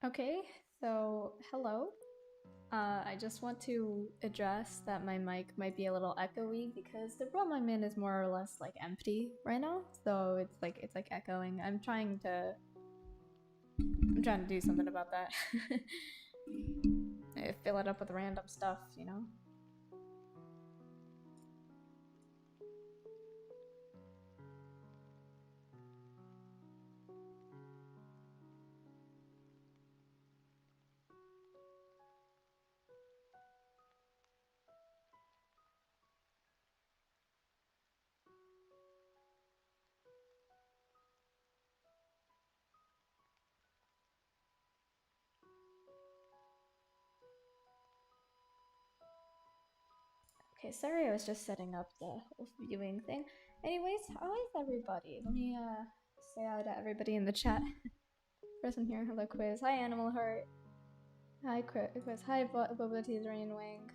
Okay, so hello. I just want to address that my mic might be a little echoey because the room I'm in is more or less like empty right now. So it's like echoing. I'm trying to do something about that. Fill it up with random stuff. Okay, sorry, I was just setting up the whole viewing thing. Anyways, how is everybody? Let me say hi to everybody in the chat. Person here, hello Qwizz. Hi Animal Heart. Hi Qwizz. Hi Bubba Teaser Rain Wing.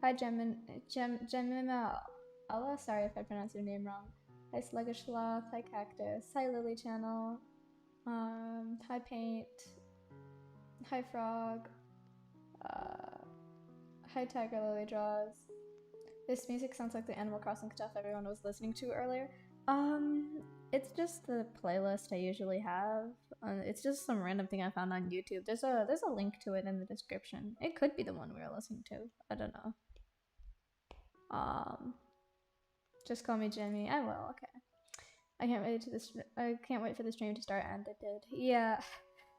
Hi Jemima Allah. Sorry if I pronounced your name wrong. Hi Sluggish Sloth. Hi Cactus. Hi Lily Channel. Hi Paint. Hi Frog. Hi Tiger Lily Draws. This music sounds like the Animal Crossing stuff everyone was listening to earlier. It's just the playlist I usually have. It's just some random thing I found on YouTube. There's a link to it in the description. It could be the one we were listening to. I don't know. Just call me Jimmy. I will. Okay. I can't wait for the stream to start, and it did. Yeah.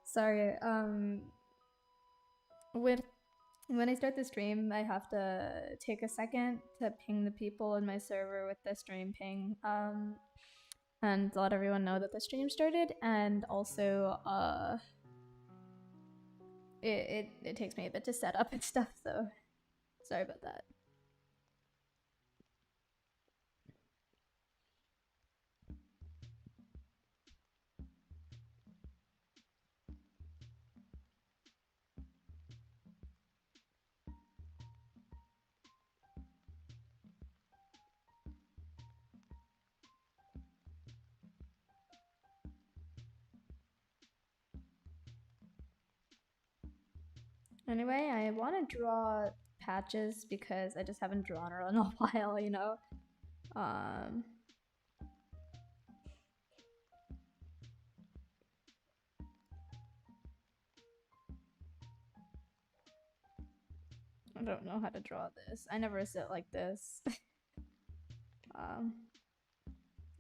Sorry. With when I start the stream, I have to take a second to ping the people in my server with the stream ping. And let everyone know that the stream started, and also it takes me a bit to set up and stuff, so sorry about that. Anyway, I want to draw patches because I just haven't drawn her in a while, you know. I don't know how to draw this. I never sit like this.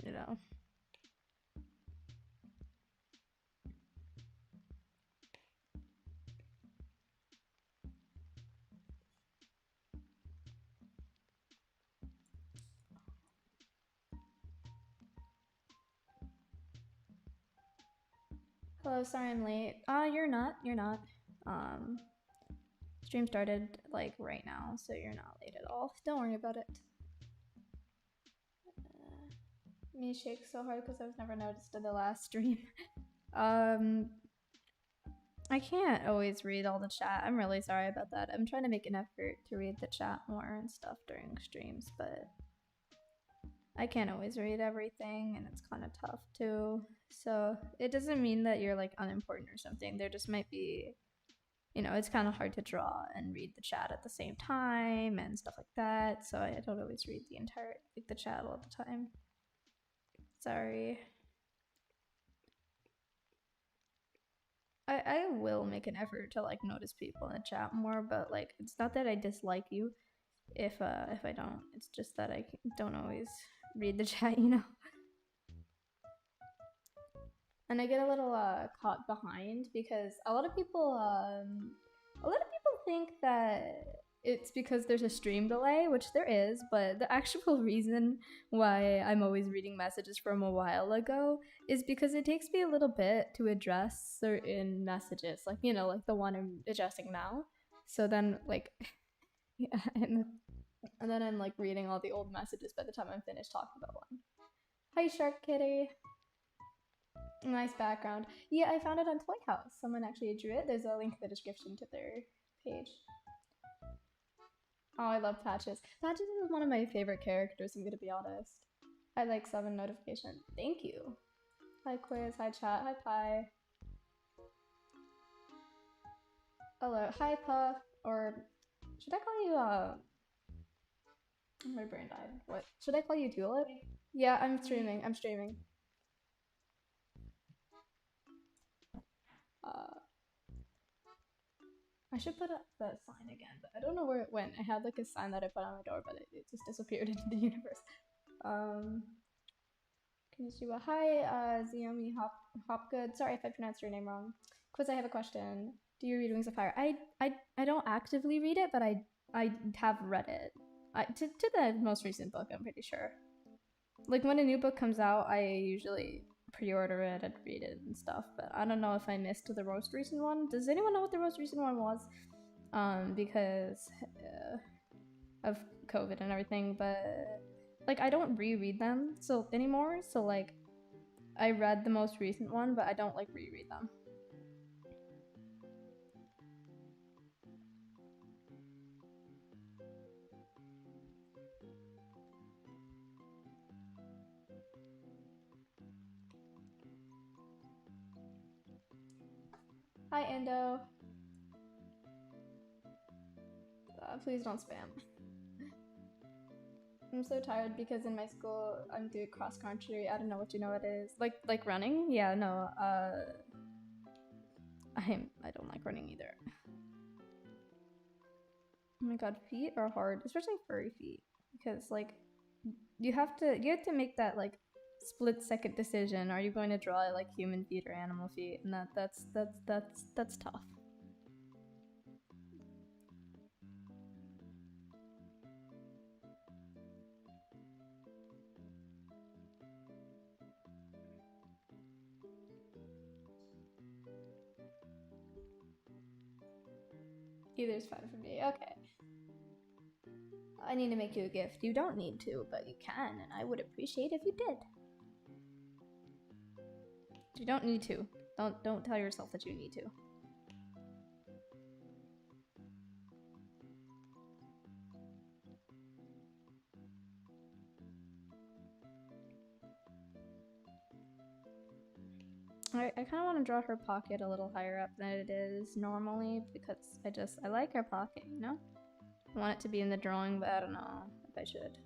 You know. Hello, sorry I'm late. You're not. Stream started like right now, so you're not late at all. Don't worry about it. Me shake so hard because I was never noticed in the last stream. I can't always read all the chat. I'm really sorry about that. I'm trying to make an effort to read the chat more and stuff during streams, but I can't always read everything, and it's kind of tough too. So it doesn't mean that you're like unimportant or something. There just might be, it's kind of hard to draw and read the chat at the same time and stuff like that. So I don't always read the chat all the time. Sorry. I will make an effort to like notice people in the chat more, but like it's not that I dislike you if I don't. It's just that I don't always read the chat, And I get a little caught behind because a lot of people think that it's because there's a stream delay, which there is, but the actual reason why I'm always reading messages from a while ago is because it takes me a little bit to address certain messages, like, like the one I'm addressing now. So then, like, yeah, and then I'm like reading all the old messages by the time I'm finished talking about one. Hi, Shark Kitty. Nice background. Yeah, I found it on Toy House. Someone actually drew it. There's a link in the description to their page. Oh, I love Patches. Patches is one of my favorite characters, I'm gonna be honest. I like 7 notification. Thank you. Hi Qwizz, hi chat, hi Pi. Hello. Hi, Puff. Or should I call you, my brain died. What? Should I call you Tulip? Yeah, I'm streaming. I'm streaming. Uh, I should put up the sign again, but I don't know where it went. I had like a sign that I put on the door, but it just disappeared into the universe. Um, Konnichiwa. Hi, Ziomi Hopgood. Sorry if I pronounced your name wrong. Qwizz, I have a question. Do you read Wings of Fire? I don't actively read it, but I have read it. To the most recent book, I'm pretty sure. Like when a new book comes out, I usually pre-order it and read it and stuff. But I don't know if I missed the most recent one. Does anyone know what the most recent one was? Because of COVID and everything. But like I don't reread them so anymore. So like I read the most recent one, but I don't like reread them. Hi, Endo. Please don't spam. I'm so tired because in my school I'm doing cross country. I don't know what you know it is. Like running? Yeah, no. I don't like running either. Oh my god, feet are hard, especially furry feet, because like you have to make that like split-second decision. Are you going to draw like human feet or animal feet? And that's tough. Either's fine for me. Okay. I need to make you a gift. You don't need to, but you can, and I would appreciate if you did. You don't need to. Don't tell yourself that you need to. I kind of want to draw her pocket a little higher up than it is normally because I like her pocket, you know? I want it to be in the drawing, but I don't know if I should.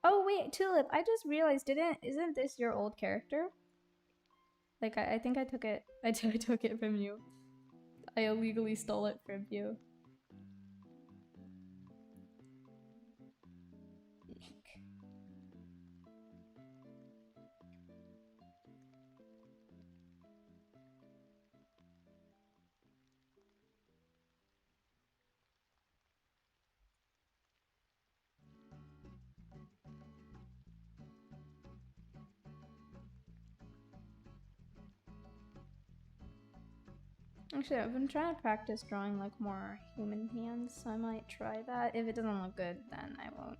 Oh wait, Tulip, I just realized isn't this your old character? Like I think I took it I took it from you. I illegally stole it from you. Actually, I've been trying to practice drawing like more human hands, so I might try that. If it doesn't look good, then I won't.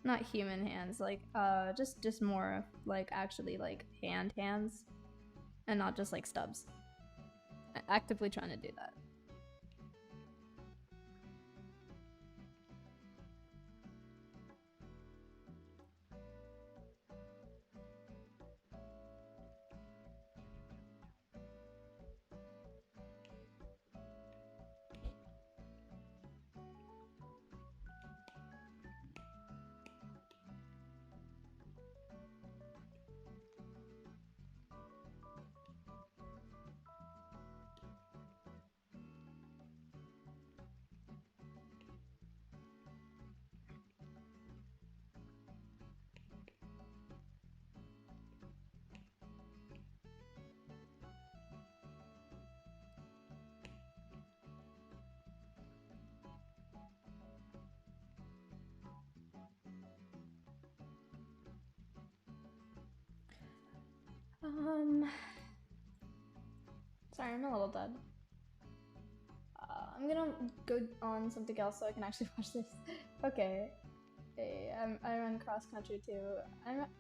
Not human hands, like just more like actually like hands and not just like stubs. Actively trying to do that. Sorry, I'm a little dead. I'm gonna go on something else so I can actually watch this. Okay. Hey, I run cross country too.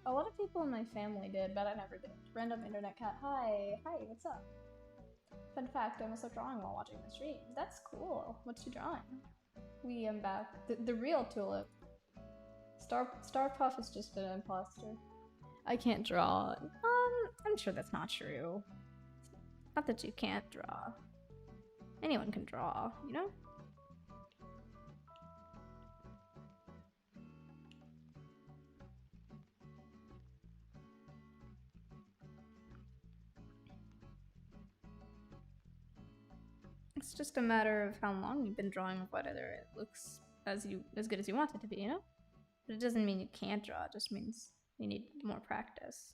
A lot of people in my family did, but I never did. Random internet cat. Hi, what's up? Fun fact: I'm also drawing while watching the stream. That's cool. What's you drawing? We am back. The real Tulip. Starpuff is just an imposter. I can't draw. I'm sure that's not true. Not that you can't draw. Anyone can draw, you know? It's just a matter of how long you've been drawing, whether it looks as good as you want it to be, you know? But it doesn't mean you can't draw, it just means you need more practice.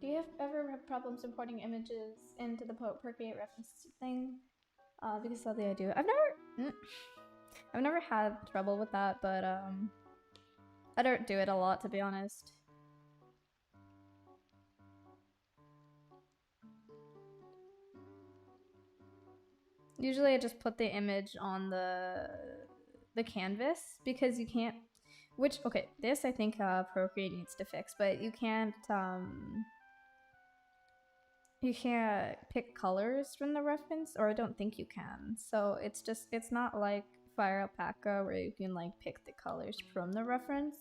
Do you ever have problems importing images into the Procreate reference thing? Because sadly I do. I've never had trouble with that, but I don't do it a lot, to be honest. Usually I just put the image on the canvas because you can't. Okay, this I think Procreate needs to fix, but you can't pick colors from the reference, or I don't think you can. So it's not like Fire Alpaca where you can like pick the colors from the reference.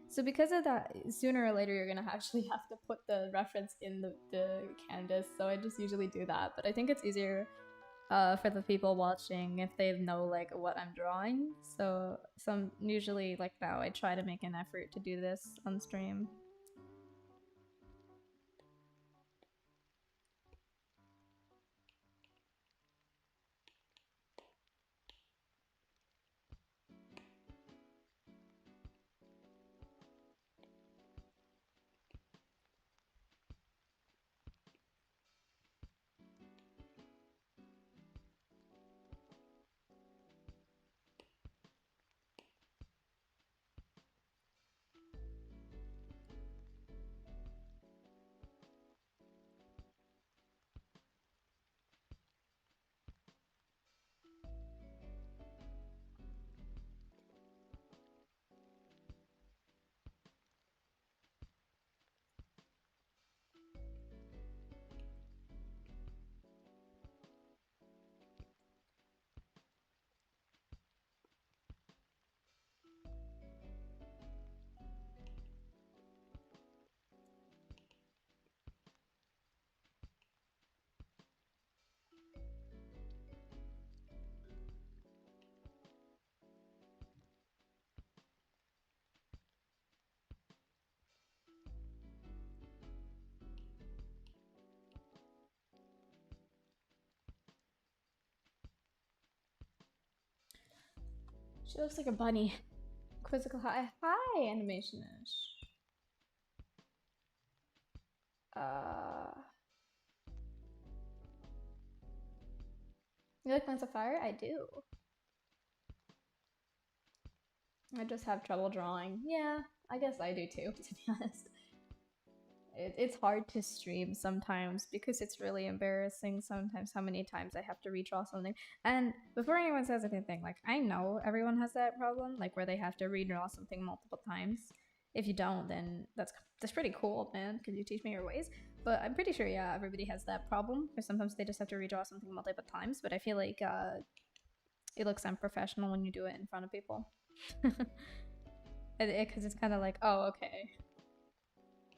So because of that, sooner or later you're gonna actually have to put the reference in the canvas. So I just usually do that, but I think it's easier for the people watching if they know like what I'm drawing. So usually like now I try to make an effort to do this on stream. She looks like a bunny. Quizzical hi animationish. You like Plants of Fire? I do. I just have trouble drawing. Yeah, I guess I do too, to be honest. It's hard to stream sometimes because it's really embarrassing sometimes how many times I have to redraw something. And before anyone says anything, like I know everyone has that problem, like where they have to redraw something multiple times. If you don't, then that's pretty cool, man. Could you teach me your ways? But I'm pretty sure, yeah, everybody has that problem. Or sometimes they just have to redraw something multiple times. But I feel like it looks unprofessional when you do it in front of people. Because it's kind of like, oh, okay.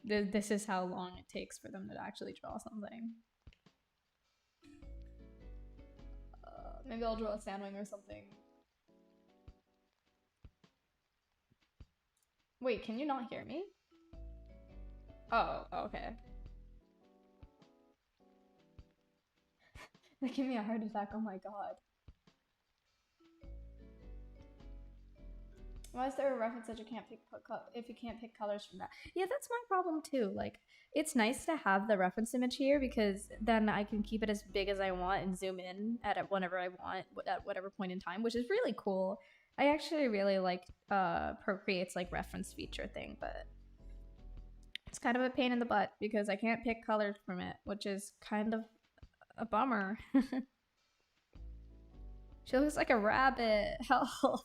This is how long it takes for them to actually draw something. Maybe I'll draw a sandwing or something. Wait, can you not hear me? Oh, okay. That gave me a heart attack, oh my god. Why is there a reference that you can't pick if you can't pick colors from that? Yeah, that's my problem too. Like, it's nice to have the reference image here because then I can keep it as big as I want and zoom in at it whenever I want at whatever point in time, which is really cool. I actually really like Procreate's like reference feature thing, but it's kind of a pain in the butt because I can't pick colors from it, which is kind of a bummer. She looks like a rabbit. Help.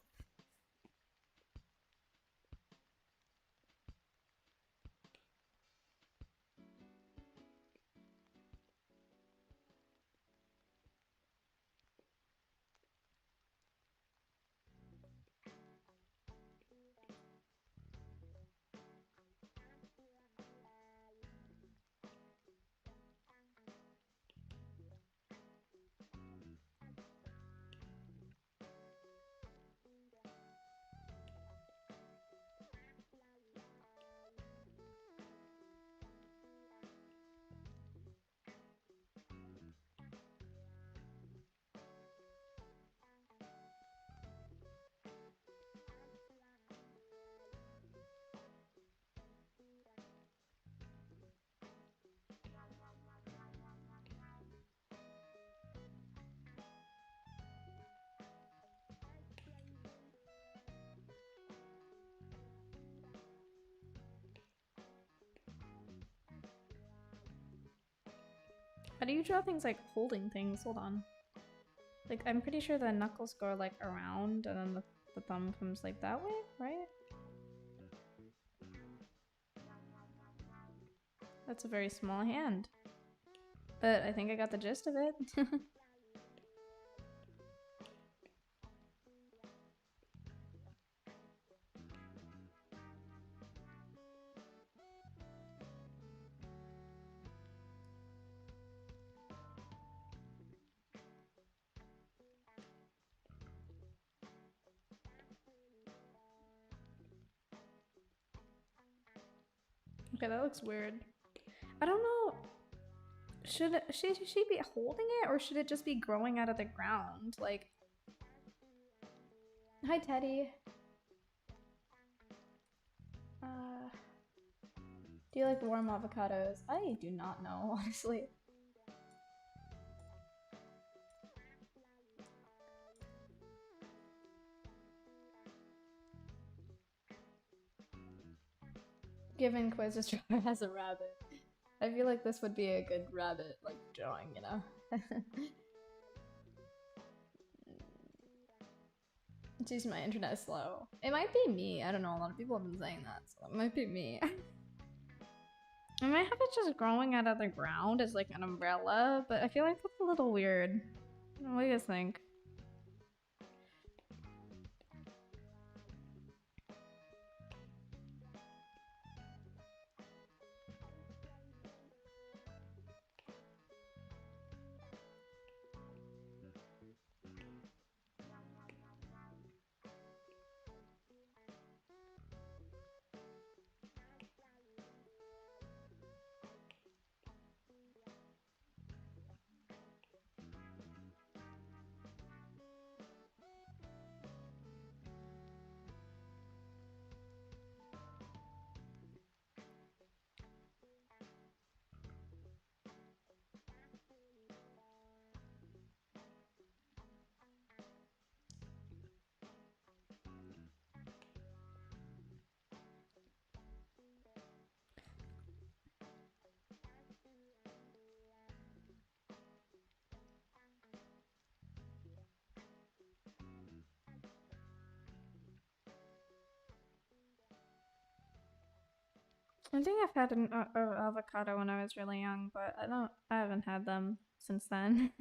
How do you draw things like holding things? Hold on. Like, I'm pretty sure the knuckles go like around and then the thumb comes like that way, right? That's a very small hand. But I think I got the gist of it. Okay, that looks weird. I don't know. Should she be holding it or should it just be growing out of the ground? Like, hi Teddy. Do you like warm avocados? I do not know, honestly. Given Qwizz is drawing as a rabbit, I feel like this would be a good rabbit like drawing, you know. Jeez, my internet is slow. It might be me. I don't know. A lot of people have been saying that, so it might be me. I might have it just growing out of the ground as like an umbrella, but I feel like that's a little weird. What do you guys think? I think I've had an avocado when I was really young, but I haven't had them since then.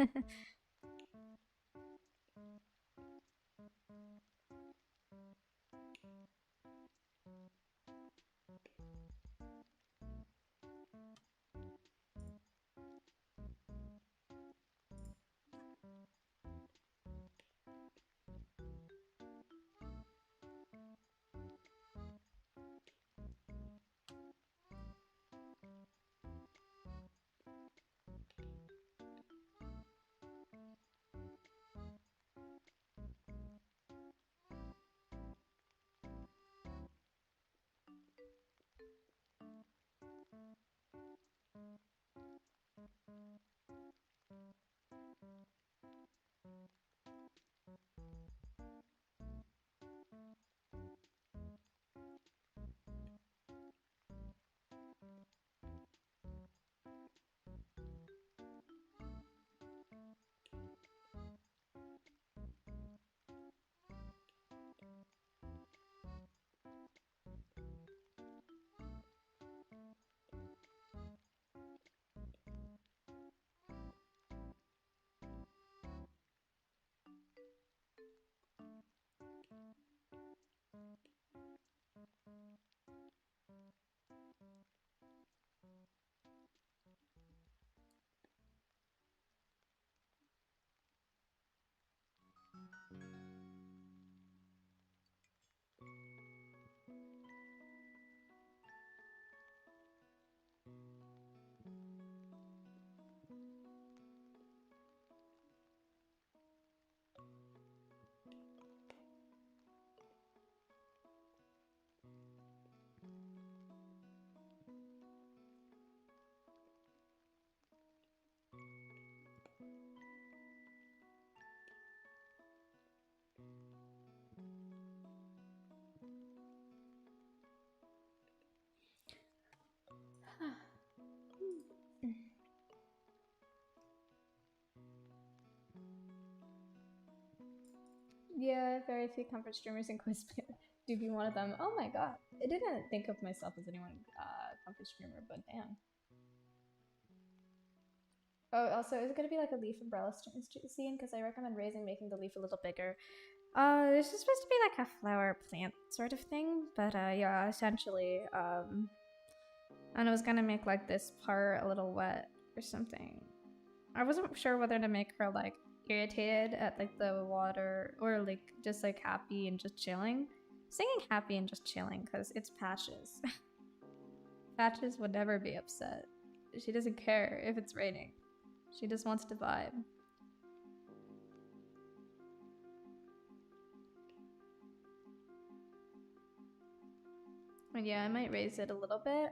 Yeah, very few comfort streamers and Qwizz do be one of them. Oh my god, I didn't think of myself as anyone comfort streamer, but damn. Oh, also, is it gonna be like a leaf umbrella scene? Because I recommend raising, making the leaf a little bigger. This is supposed to be like a flower plant sort of thing, but yeah, essentially, and I was gonna make like this part a little wet or something. I wasn't sure whether to make her like irritated at like the water or like just like happy and just chilling. Singing happy and just chilling because it's Patches. Patches would never be upset. She doesn't care if it's raining. She just wants to vibe. And yeah, I might raise it a little bit.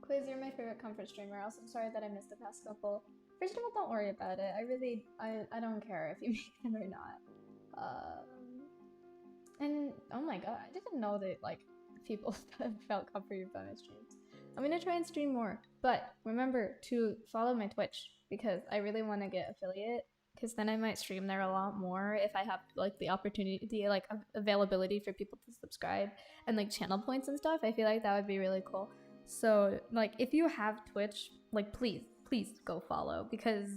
Qwizz, you're my favorite comfort streamer. Also, I'm sorry that I missed the past couple. First of all, don't worry about it. I don't care if you make them or not. And oh my god, I didn't know that like people felt comforted by my streams. I'm gonna try and stream more, but remember to follow my Twitch because I really want to get affiliate. Because then I might stream there a lot more if I have like the opportunity, the like availability for people to subscribe and like channel points and stuff. I feel like that would be really cool. So like if you have Twitch, like please go follow because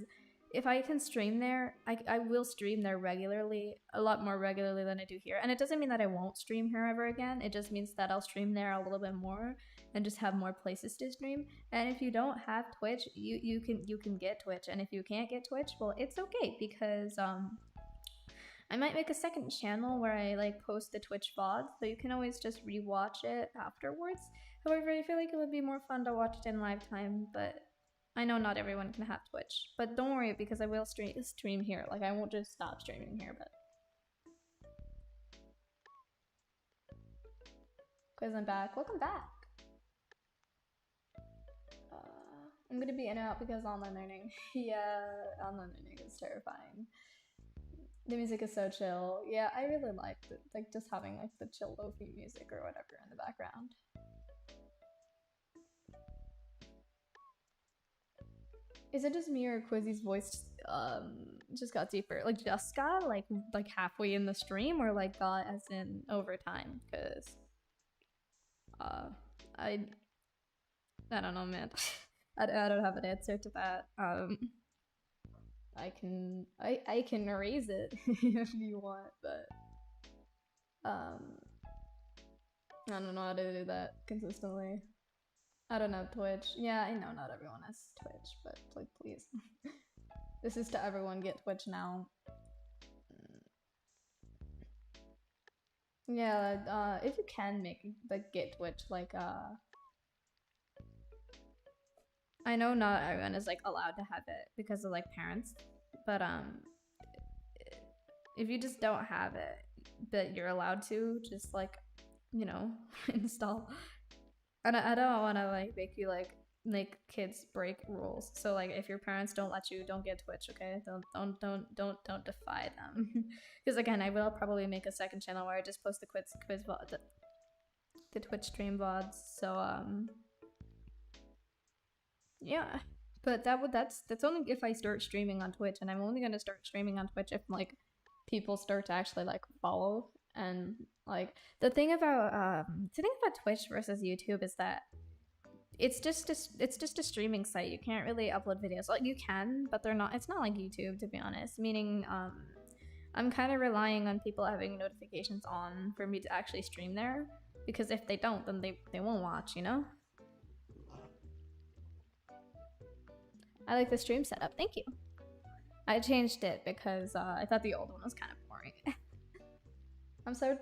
if I can stream there, I will stream there regularly, a lot more regularly than I do here. And it doesn't mean that I won't stream here ever again. It just means that I'll stream there a little bit more and just have more places to stream. And if you don't have Twitch, you can get Twitch. And if you can't get Twitch, well, it's okay because I might make a second channel where I like post the Twitch VODs, so you can always just rewatch it afterwards. However, I feel like it would be more fun to watch it in live time, but I know not everyone can have Twitch. But don't worry because I will stream here. Like I won't just stop streaming here, but Qwizz, I'm back. Welcome back. I'm gonna be in and out because online learning. Yeah, online learning is terrifying. The music is so chill. Yeah, I really liked it. Like just having like the chill lofi music or whatever in the background. Is it just me or Qwizzy's voice just got deeper? Like just got like halfway in the stream or like got as in over time? Cause uh I I don't know, man. I don't have an answer to that. I can raise it if you want, but I don't know how to do that consistently. I don't have Twitch. Yeah, I know not everyone has Twitch, but like please. This is to everyone, get Twitch now. Yeah, if you can make like get Twitch, like I know not everyone is like allowed to have it because of like parents, but if you just don't have it, but you're allowed to, just like, you know, install. And I don't want to like make you like make kids break rules. So like if your parents don't let you, don't get Twitch, okay? Don't defy them. Because again, I will probably make a second channel where I just post the quiz the Twitch stream VODs. So yeah. But that's only if I start streaming on Twitch, and I'm only gonna start streaming on Twitch if like people start to actually like follow. And like the thing about Twitch versus YouTube is that it's just a streaming site. You can't really upload videos. Like you can, but they're not. It's not like YouTube, to be honest. Meaning, I'm kind of relying on people having notifications on for me to actually stream there. Because if they don't, then they won't watch. You know. I like the stream setup. Thank you. I changed it because I thought the old one was kind of boring. I'm so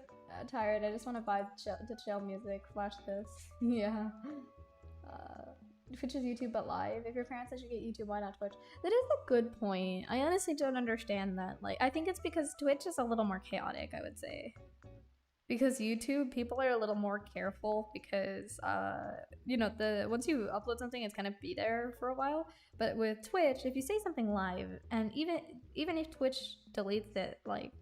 tired. I just want to vibe to chill music. Watch this. Yeah. Twitch is YouTube but live. If your parents let you get YouTube, why not Twitch? That is a good point. I honestly don't understand that. Like, I think it's because Twitch is a little more chaotic, I would say. Because YouTube, people are a little more careful because, you know, once you upload something, it's gonna be there for a while. But with Twitch, if you say something live, and even if Twitch deletes it, like,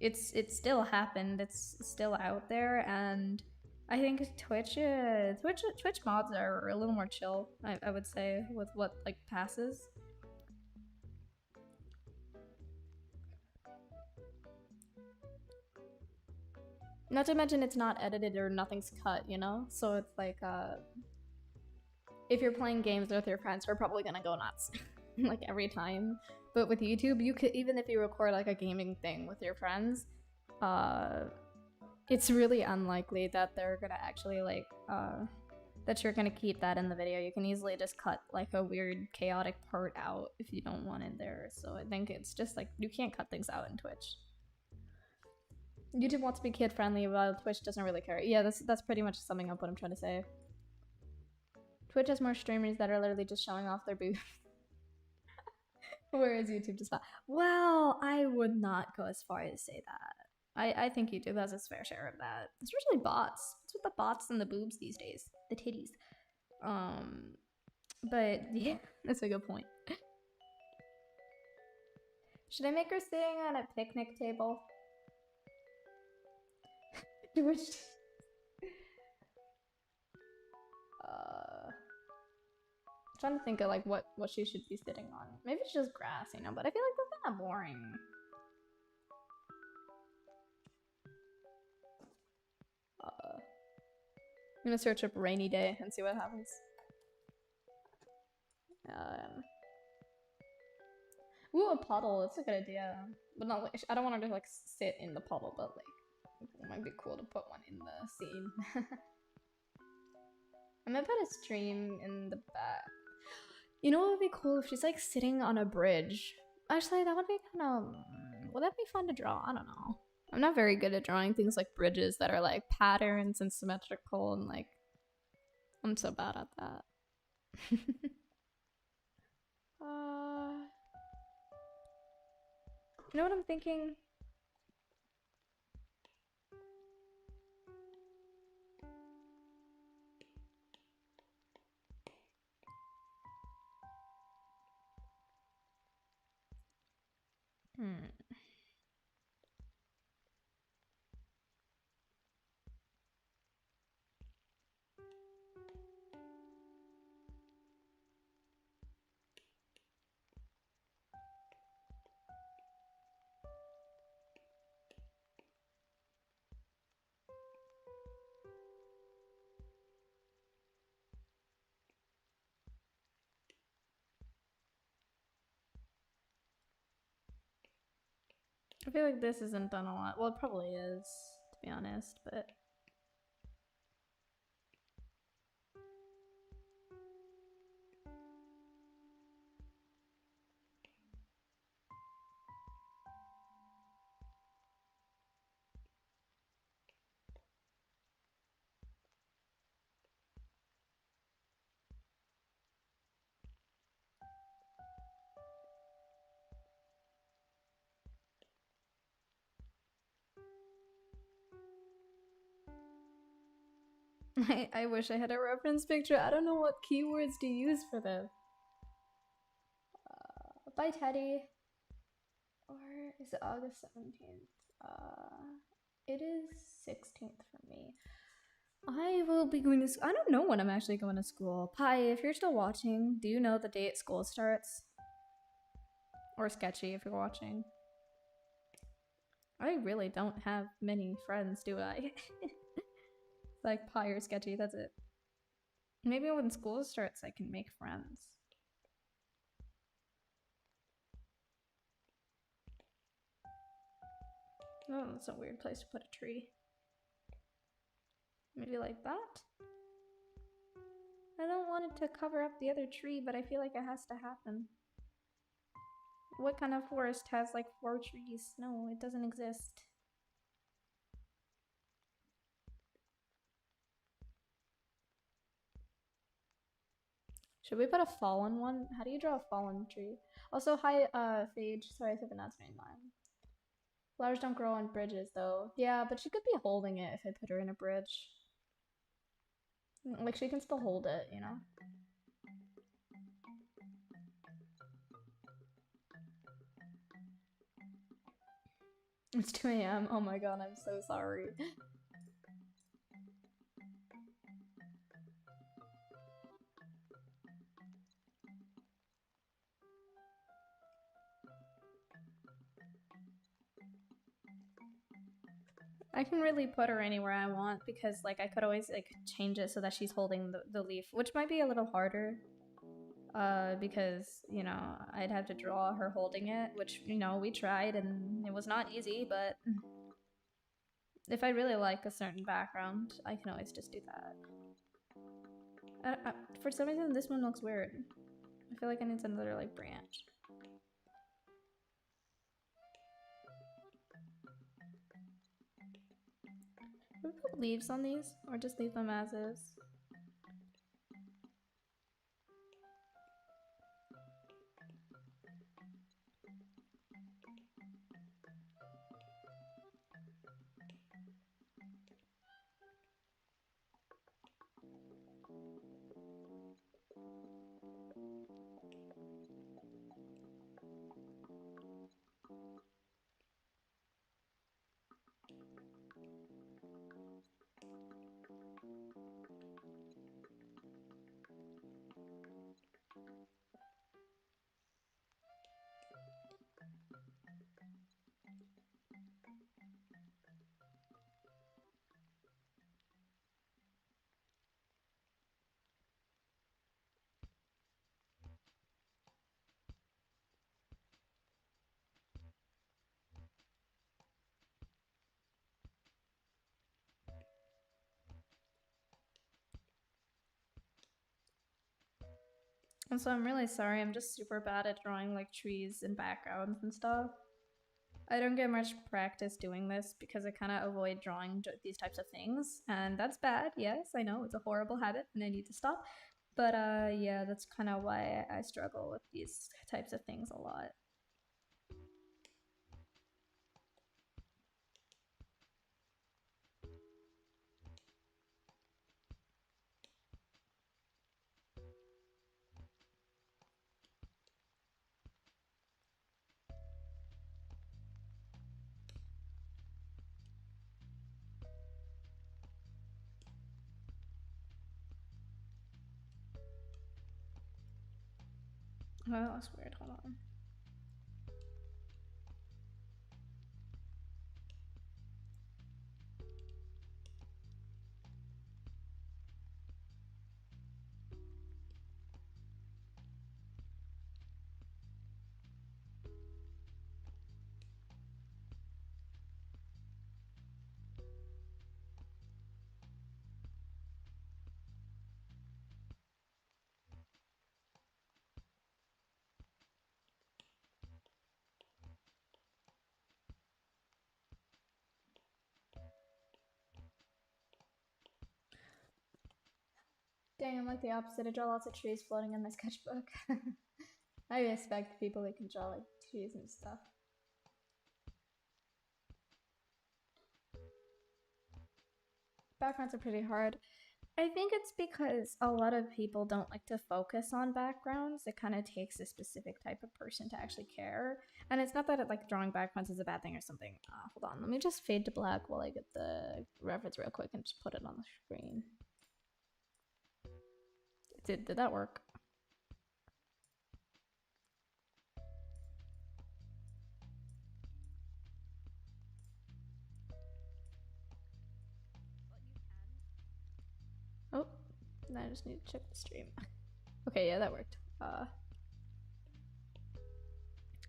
it's still happened. It's still out there, and I think Twitch mods are a little more chill. I would say with what like passes. Not to mention it's not edited or nothing's cut, you know? So it's like, if you're playing games with your friends, you're probably gonna go nuts, like every time. But with YouTube, you could, even if you record like a gaming thing with your friends, it's really unlikely that they're gonna actually like, that you're gonna keep that in the video. You can easily just cut like a weird chaotic part out if you don't want it there. So I think it's just like, you can't cut things out in Twitch. YouTube wants to be kid friendly while Twitch doesn't really care. Yeah, that's pretty much summing up what I'm trying to say. Twitch has more streamers that are literally just showing off their booth. Whereas YouTube just not. Well, I would not go as far as to say that. I think YouTube has its fair share of that. Especially bots. What's with the bots and the boobs these days? The titties. But yeah, that's a good point. Should I make her sitting on a picnic table? Which trying to think of like what she should be sitting on. Maybe it's just grass, you know, but I feel like that's kind of boring. I'm gonna search up rainy day and see what happens. Ooh, a puddle. That's a good idea. But not like, I don't want her to like sit in the puddle, but like it might be cool to put one in the scene. I'm gonna put a stream in the back. You know what would be cool if she's like sitting on a bridge? Actually, that would be kind of. Would that be fun to draw? I don't know. I'm not very good at drawing things like bridges that are like patterns and symmetrical and like. I'm so bad at that. You know what I'm thinking? I feel like this isn't done a lot. Well, it probably is, to be honest, but... I wish I had a reference picture. I don't know what keywords to use for this. Bye, Teddy. Or is it August 17th? It is 16th for me. I will be going to school. I don't know when I'm actually going to school. Pi, if you're still watching, do you know the date school starts? Or Sketchy if you're watching. I really don't have many friends, do I? Like Pi or Sketchy, that's it. Maybe when school starts I can make friends. Oh, that's a weird place to put a tree. Maybe like that? I don't want it to cover up the other tree, but I feel like it has to happen. What kind of forest has like 4 trees? No, it doesn't exist. Should we put a fallen one? How do you draw a fallen tree? Also, hi, Phage. Sorry if that's my mine. Flowers don't grow on bridges, though. Yeah, but she could be holding it if I put her in a bridge. Like, she can still hold it, you know? It's 2 a.m. Oh my god, I'm so sorry. I can really put her anywhere I want because, like, I could always, like, change it so that she's holding the leaf, which might be a little harder. Because, you know, I'd have to draw her holding it, which, you know, we tried and it was not easy, but if I really like a certain background, I can always just do that. For some reason, this one looks weird. I feel like I need another, like, branch. Should we put leaves on these, or just leave them as is? And so I'm really sorry, I'm just super bad at drawing like trees and backgrounds and stuff. I don't get much practice doing this because I kind of avoid drawing these types of things, and that's bad. Yes, I know it's a horrible habit and I need to stop. But yeah, that's kind of why I struggle with these types of things a lot. Oh, that looks weird. Hold on. Dang, I'm like the opposite. I draw lots of trees floating in my sketchbook. I respect people that can draw like trees and stuff. Backgrounds are pretty hard. I think it's because a lot of people don't like to focus on backgrounds. It kind of takes a specific type of person to actually care. And it's not that it, like drawing backgrounds is a bad thing or something. Hold on, let me just fade to black while I get the reference real quick and just put it on the screen. Did that work? Oh, I just need to check the stream. Okay, yeah, that worked. I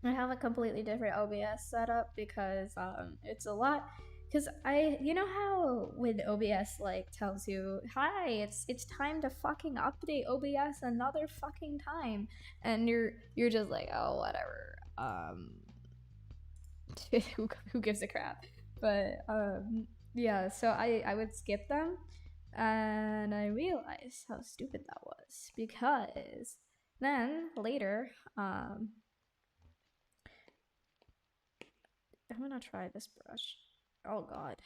have a completely different OBS setup because it's a lot. Because you know how with OBS like tells you, hi, it's time to fucking update OBS another fucking time, and you're just like, oh whatever, who gives a crap? But yeah, so I would skip them, and I realized how stupid that was because then later I'm gonna try this brush. Oh god.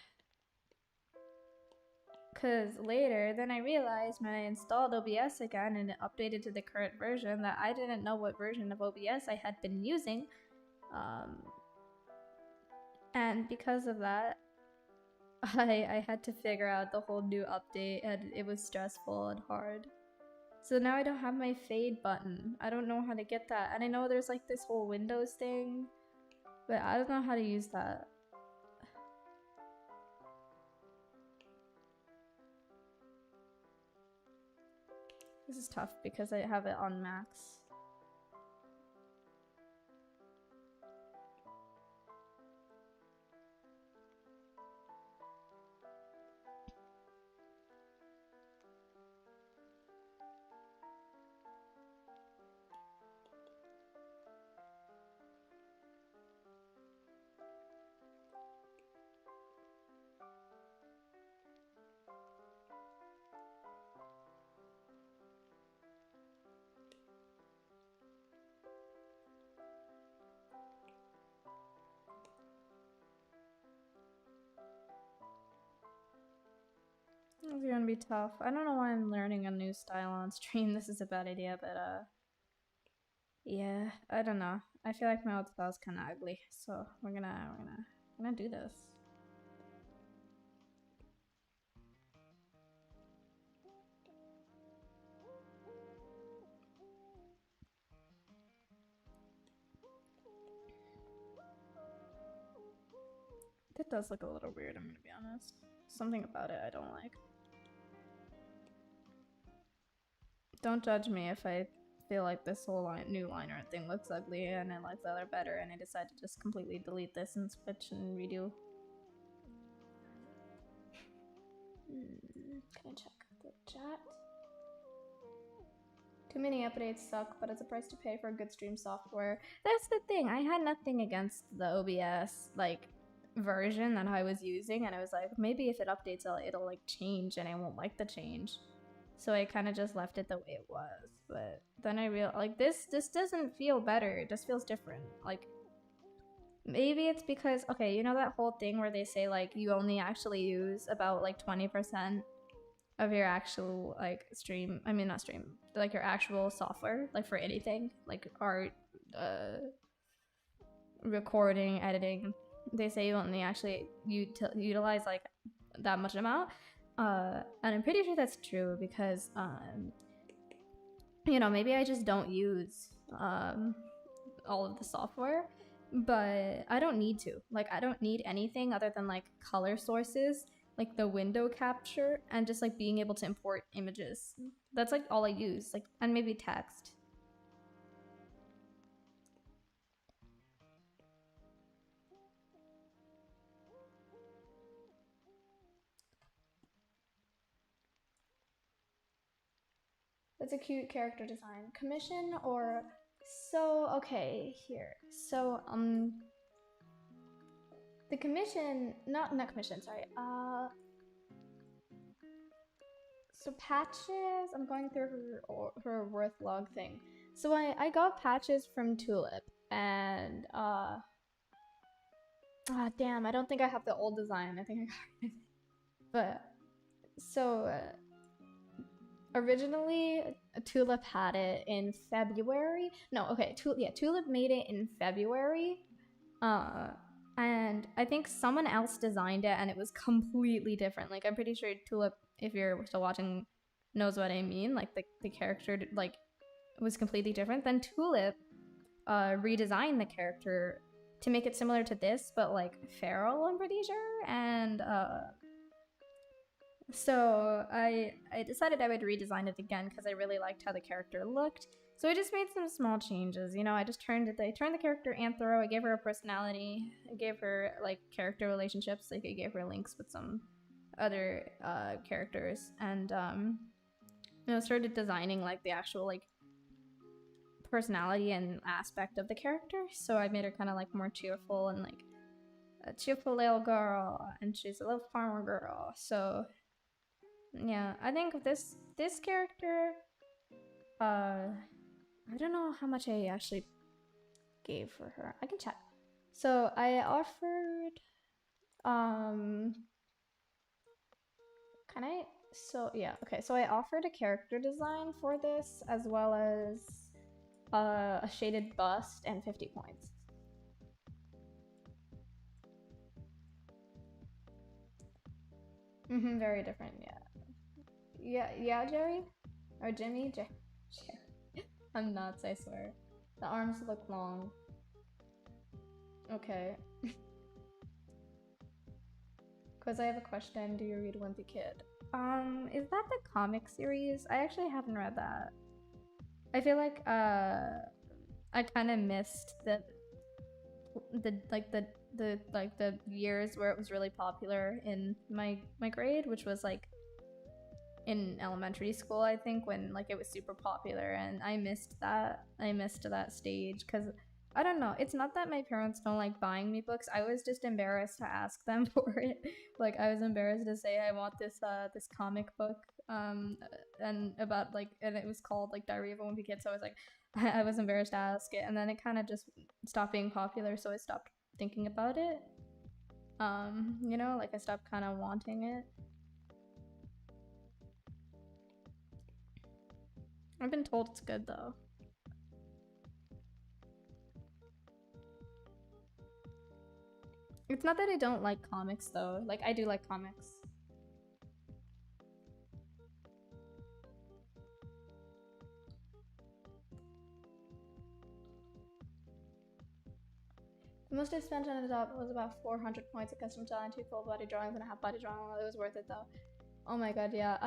Because later, then I realized when I installed OBS again and it updated to the current version that I didn't know what version of OBS I had been using. And because of that, I had to figure out the whole new update, and it was stressful and hard. So now I don't have my fade button. I don't know how to get that. And I know there's like this whole Windows thing, but I don't know how to use that. This is tough because I have it on max. It's gonna be tough. I don't know why I'm learning a new style on stream. This is a bad idea, but yeah, I don't know. I feel like my old style's kind of ugly, so we're gonna do this. That does look a little weird, I'm gonna be honest. Something about it I don't like. Don't judge me if I feel like this whole new liner thing looks ugly and I like the other better and I decide to just completely delete this and switch and redo. Can I check the chat? Too many updates suck, but it's a price to pay for good stream software. That's the thing. I had nothing against the OBS like version that I was using, and I was like, maybe if it updates, it'll like change, and I won't like the change. So I kind of just left it the way it was. But then I realized like this doesn't feel better. It just feels different. Like maybe it's because okay, you know that whole thing where they say like you only actually use about like 20% of your actual like stream, I mean not stream, like your actual software, like for anything, like art, recording, editing. They say you only actually utilize like that much amount, and I'm pretty sure that's true because you know, maybe I just don't use all of the software, but I don't need to. Like, I don't need anything other than like color sources, like the window capture, and just like being able to import images. That's like all I use, like, and maybe text. That's a cute character design. Commission or so okay, here. So the commission, not commission, sorry. So patches, I'm going through her worth log thing. So I got patches from Tulip and damn, I don't think I have the old design. I think I got it. But so originally Tulip had it in February. No, okay, Tulip made it in February. And I think someone else designed it and it was completely different. Like, I'm pretty sure Tulip, if you're still watching, knows what I mean. Like, the character, like, was completely different. Then Tulip redesigned the character to make it similar to this, but, like, feral, I'm pretty sure. And, so I decided I would redesign it again because I really liked how the character looked. So I just made some small changes, you know. I turned the character anthro. I gave her a personality. I gave her like character relationships. Like I gave her links with some other characters, and you know, started designing like the actual like personality and aspect of the character. So I made her kind of like more cheerful and like a cheerful little girl, and she's a little farmer girl. So yeah, I think this character, I don't know how much I actually gave for her. I can check. So I offered, can I? So yeah, okay. So I offered a character design for this as well as a shaded bust and 50 points. Very different, yeah. Yeah, Jerry? Or Jimmy? I'm nuts, I swear. The arms look long. Okay. Because I have a question. Do you read Wimpy Kid? Is that the comic series? I actually haven't read that. I feel like I kind of missed the years where it was really popular in my grade, which was like in elementary school, I think, when like it was super popular, and I missed that stage because I don't know, it's not that my parents don't like buying me books. I was just embarrassed to ask them for it. Like I was embarrassed to say I want this comic book and about like, and it was called like Diary of a Wimpy Kid, so I was like I was embarrassed to ask it, and then it kind of just stopped being popular, so I stopped thinking about it. You know, like I stopped kind of wanting it. I've been told it's good though. It's not that I don't like comics though. Like I do like comics. The most I spent on Adopt was about 400 points of custom design, 2 full body drawings, and a half body drawing. It was worth it though. Oh my god, yeah.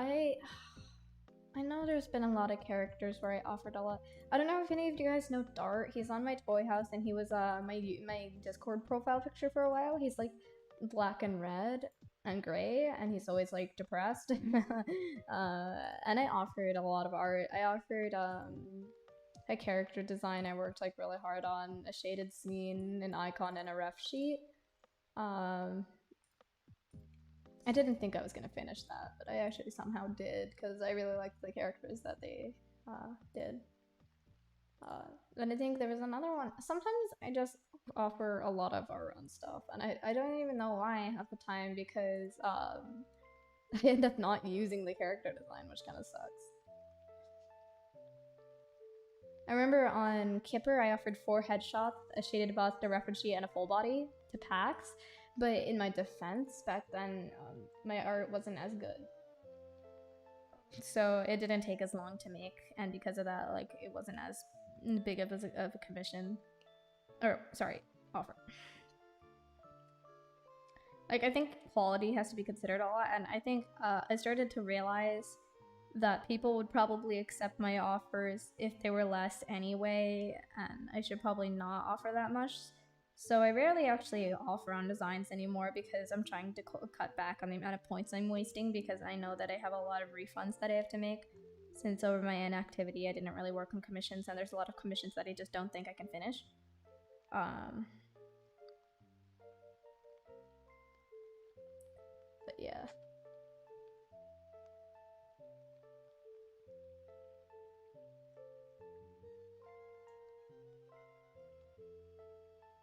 I know there's been a lot of characters where I offered a lot. I don't know if any of you guys know Dart. He's on my Toy House, and he was my Discord profile picture for a while. He's like black and red and gray, and he's always like depressed. And I offered a lot of art. I offered a character design I worked like really hard on, a shaded scene, an icon, and a ref sheet. I didn't think I was gonna finish that, but I actually somehow did because I really liked the characters that they did. And I think there was another one. Sometimes I just offer a lot of our own stuff, and I don't even know why half the time because I end up not using the character design, which kind of sucks. I remember on Kipper, I offered 4 headshots, a shaded bust, a reference sheet, and a full body to packs. But in my defense, back then, my art wasn't as good. So it didn't take as long to make, and because of that, like, it wasn't as big of a commission, or sorry, offer. Like, I think quality has to be considered a lot, and I think I started to realize that people would probably accept my offers if they were less anyway, and I should probably not offer that much. So I rarely actually offer on designs anymore because I'm trying to cut back on the amount of points I'm wasting, because I know that I have a lot of refunds that I have to make. Since over my inactivity, I didn't really work on commissions, and there's a lot of commissions that I just don't think I can finish. But yeah.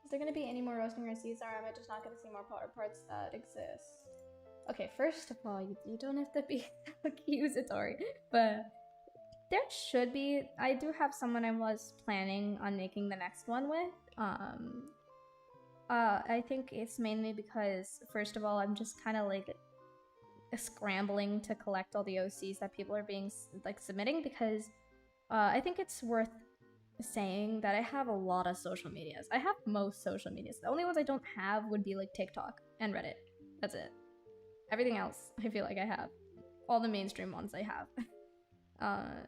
Is there going to be any more roasting receipts, or am I just not going to see more parts that exist? Okay, first of all, you don't have to be accusatory, but there should be. I do have someone I was planning on making the next one with. I think it's mainly because, first of all, I'm just kind of like scrambling to collect all the OCs that people are being like submitting, because I think it's worth saying that I have a lot of social medias. I have most social medias. The only ones I don't have would be like TikTok and Reddit. That's it. Everything else, I feel like I have. All the mainstream ones I have.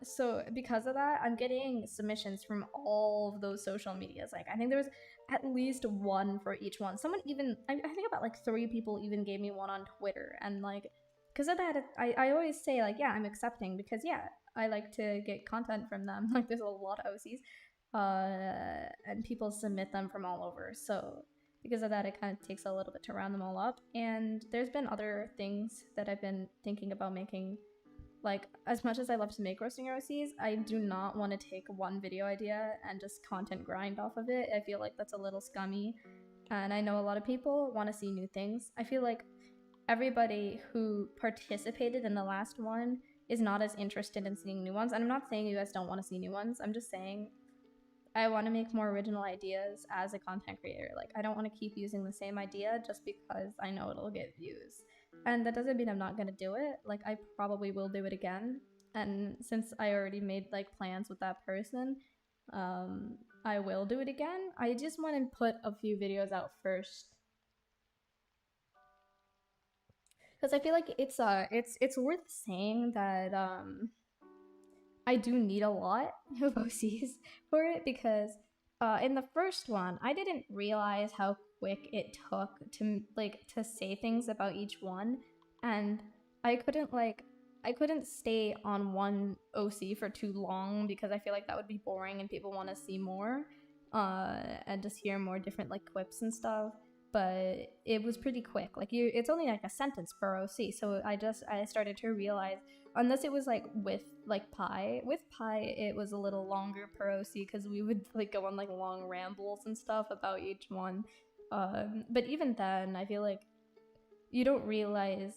So because of that, I'm getting submissions from all of those social medias. Like, I think there was at least one for each one. Someone even, I think about like 3 people even gave me one on Twitter. And like, because of that, I always say like, yeah, I'm accepting, because yeah, I like to get content from them. Like, there's a lot of OCs, and people submit them from all over. So because of that, it kind of takes a little bit to round them all up. And there's been other things that I've been thinking about making. Like, as much as I love to make roasting OCs, I do not want to take one video idea and just content grind off of it. I feel like that's a little scummy. And I know a lot of people want to see new things. I feel like everybody who participated in the last one is not as interested in seeing new ones. And I'm not saying you guys don't want to see new ones. I'm just saying I want to make more original ideas as a content creator. Like, I don't want to keep using the same idea just because I know it'll get views. And that doesn't mean I'm not gonna do it. Like, I probably will do it again. And since I already made like plans with that person, I will do it again. I just want to put a few videos out first, because I feel like it's worth saying that I do need a lot of OCs for it, because in the first one, I didn't realize how quick it took to say things about each one, and I couldn't stay on one OC for too long, because I feel like that would be boring and people want to see more, and just hear more different like quips and stuff. But it was pretty quick. Like, it's only like a sentence per OC, so I started to realize, unless it was like with Pi, it was a little longer per OC, because we would like go on like long rambles and stuff about each one. But even then, I feel like you don't realize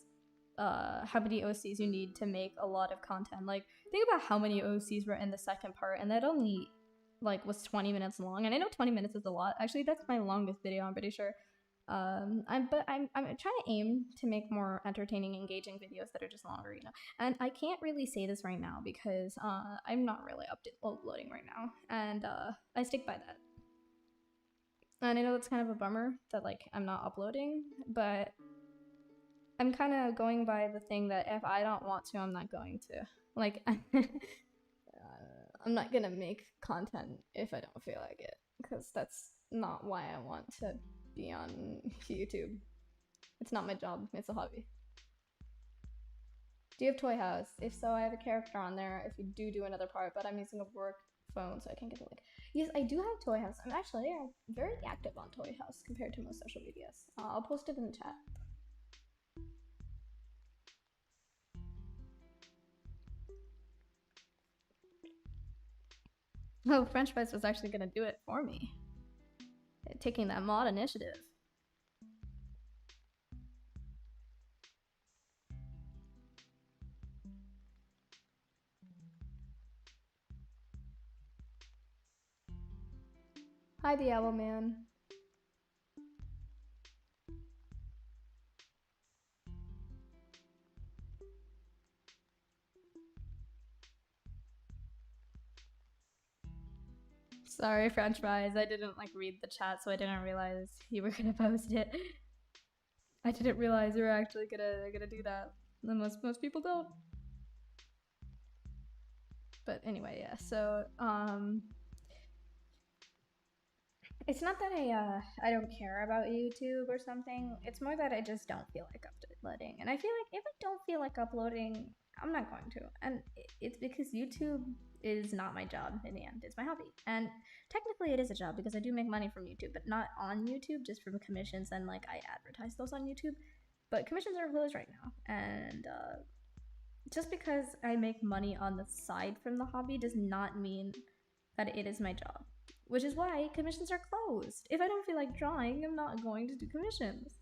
how many OCs you need to make a lot of content. Like, think about how many OCs were in the second part, and that only like was 20 minutes long. And I know 20 minutes is a lot. Actually, that's my longest video, I'm pretty sure. I'm trying to aim to make more entertaining, engaging videos that are just longer, you know. And I can't really say this right now because I'm not really uploading right now, and I stick by that. And I know that's kind of a bummer that like I'm not uploading, but I'm kind of going by the thing that if I don't want to, I'm not going to. Like, I'm not gonna make content if I don't feel like it, because that's not why I want to be on YouTube. It's not my job, it's a hobby. Do you have Toy House? If so, I have a character on there if you do another part, but I'm using a work phone, so I can't get the link. Yes, I do have Toy House. I'm actually very active on Toy House compared to most social medias. I'll post it in the chat. Oh, French Fries was actually gonna do it for me. Taking that mod initiative. Hi, the Owl Man. Sorry, French fries. I didn't like read the chat, so I didn't realize you were gonna post it. I didn't realize you were actually gonna do that. Most people don't. But anyway, yeah. So it's not that I don't care about YouTube or something. It's more that I just don't feel like uploading. And I feel like if I don't feel like uploading, I'm not going to. And it's because YouTube is not my job in the end. It's my hobby. And technically it is a job because I do make money from YouTube, but not on YouTube, just from commissions, and like I advertise those on YouTube. But commissions are closed right now. And just because I make money on the side from the hobby does not mean that it is my job. Which is why commissions are closed. If I don't feel like drawing, I'm not going to do commissions.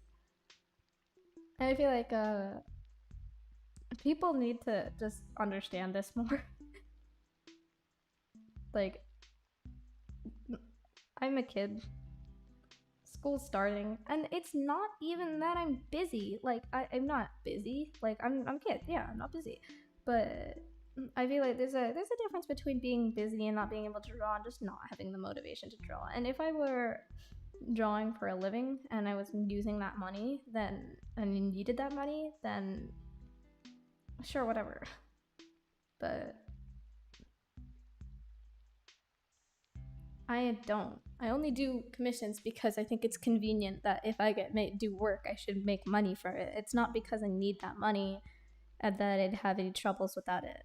And I feel like people need to just understand this more. Like, I'm a kid. School's starting, and it's not even that I'm busy. Like, I'm not busy. Like, I'm a kid. Yeah, I'm not busy. But I feel like there's a difference between being busy and not being able to draw and just not having the motivation to draw. And if I were drawing for a living and I was using that money, then and needed that money, then sure, whatever. But I don't. I only do commissions because I think it's convenient that if I do work, I should make money for it. It's not because I need that money and that I'd have any troubles without it.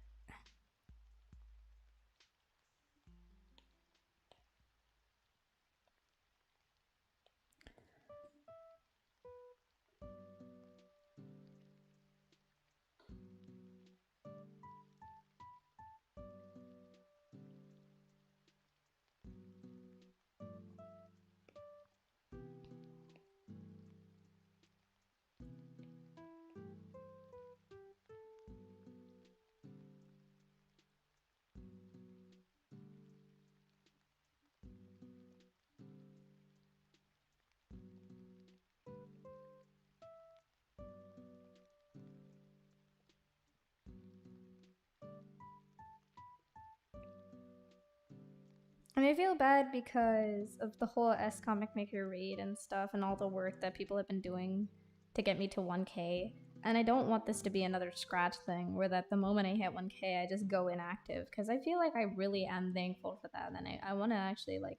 And I feel bad because of the whole S Comic Maker raid and stuff and all the work that people have been doing to get me to 1K. And I don't want this to be another scratch thing where that the moment I hit 1K, I just go inactive. Because I feel like I really am thankful for that. And I want to actually like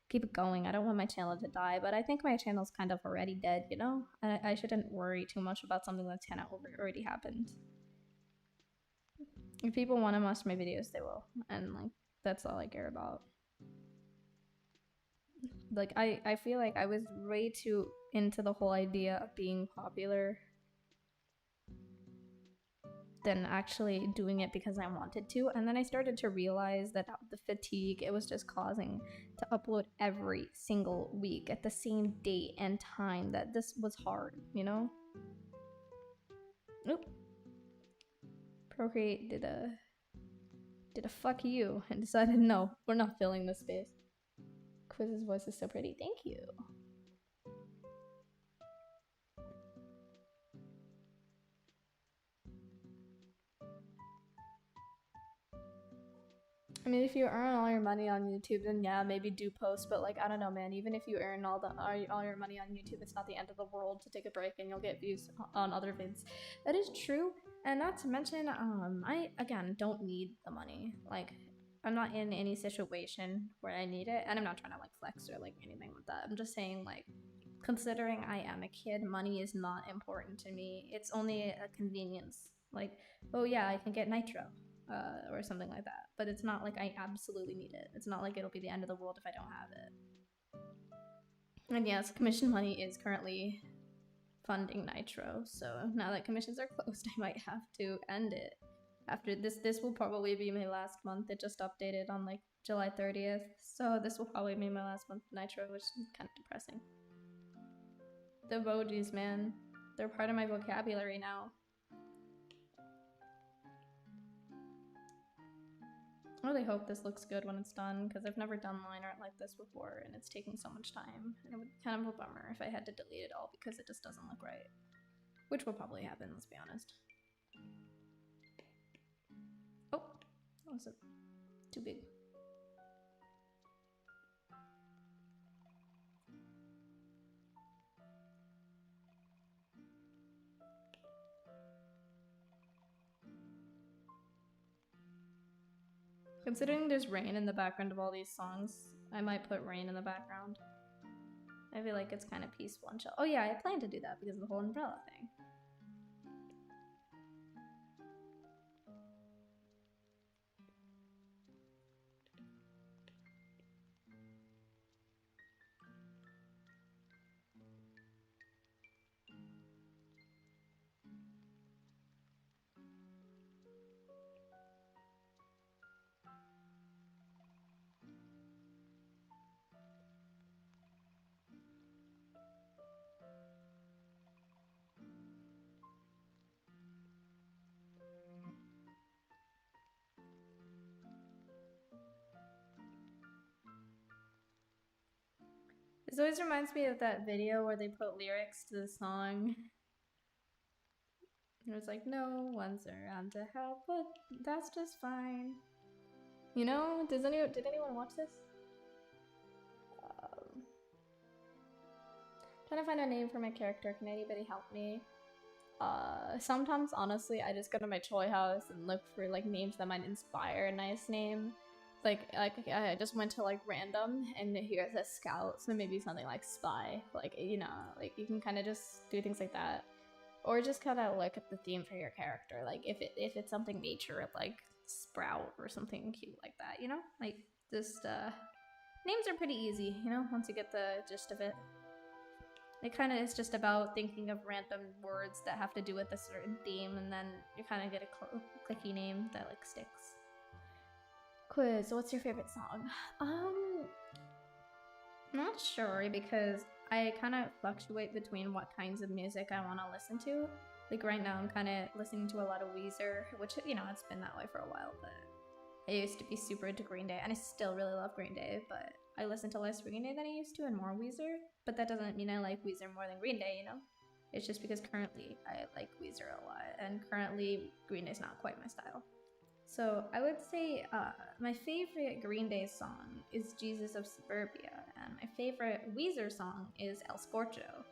keep it going. I don't want my channel to die, but I think my channel's kind of already dead, you know? I shouldn't worry too much about something that's kind of already happened. If people want to watch my videos, they will. And like, that's all I care about. Like I feel like I was way too into the whole idea of being popular than actually doing it because I wanted to. And then I started to realize that the fatigue it was just causing to upload every single week at the same date and time, that this was hard, you know? Oop. Procreate did a fuck you and decided no, we're not filling this space. Qwizz's voice is so pretty. Thank you. I mean, if you earn all your money on YouTube, then yeah, maybe do post. But like, I don't know, man. Even if you earn all your money on YouTube, it's not the end of the world to take a break and you'll get views on other vids. That is true, and not to mention, I again don't need the money. Like, I'm not in any situation where I need it, and I'm not trying to like flex or like anything like that. I'm just saying, like, considering I am a kid, money is not important to me. It's only a convenience. Like, oh yeah, I can get nitro. Or something like that. But it's not like I absolutely need it. It's not like it'll be the end of the world if I don't have it. And yes, commission money is currently funding Nitro, so now that commissions are closed, I might have to end it. After this will probably be my last month. It just updated on like July 30th, so this will probably be my last month of Nitro, which is kind of depressing. The emojis, man. They're part of my vocabulary now. I really hope this looks good when it's done, because I've never done line art like this before, and it's taking so much time. And it would be kind of a bummer if I had to delete it all because it just doesn't look right. Which will probably happen, let's be honest. Oh, that was too big. Considering there's rain in the background of all these songs, I might put rain in the background. I feel like it's kind of peaceful and chill. Oh yeah, I plan to do that because of the whole umbrella thing. This always reminds me of that video where they put lyrics to the song. It was like, no one's around to help, but that's just fine. You know, did anyone watch this? Trying to find a name for my character. Can anybody help me? Sometimes, honestly, I just go to my toy house and look for like names that might inspire a nice name. Like I just went to like random, and here's a scout, so maybe something like spy. Like, you know, like you can kind of just do things like that, or just kind of look at the theme for your character. Like if it's something nature, like sprout or something cute like that. You know, like just names are pretty easy. You know, once you get the gist of it. It kind of is just about thinking of random words that have to do with a certain theme, and then you kind of get a clicky name that like sticks. Qwizz, what's your favorite song? Not sure, because I kind of fluctuate between what kinds of music I want to listen to. Like right now I'm kind of listening to a lot of Weezer, which, you know, it's been that way for a while, but I used to be super into Green Day, and I still really love Green Day, but I listen to less Green Day than I used to and more Weezer. But that doesn't mean I like Weezer more than Green Day, you know? It's just because currently I like Weezer a lot, and currently Green Day's not quite my style. So I would say my favorite Green Day song is Jesus of Suburbia, and my favorite Weezer song is El Scorcho.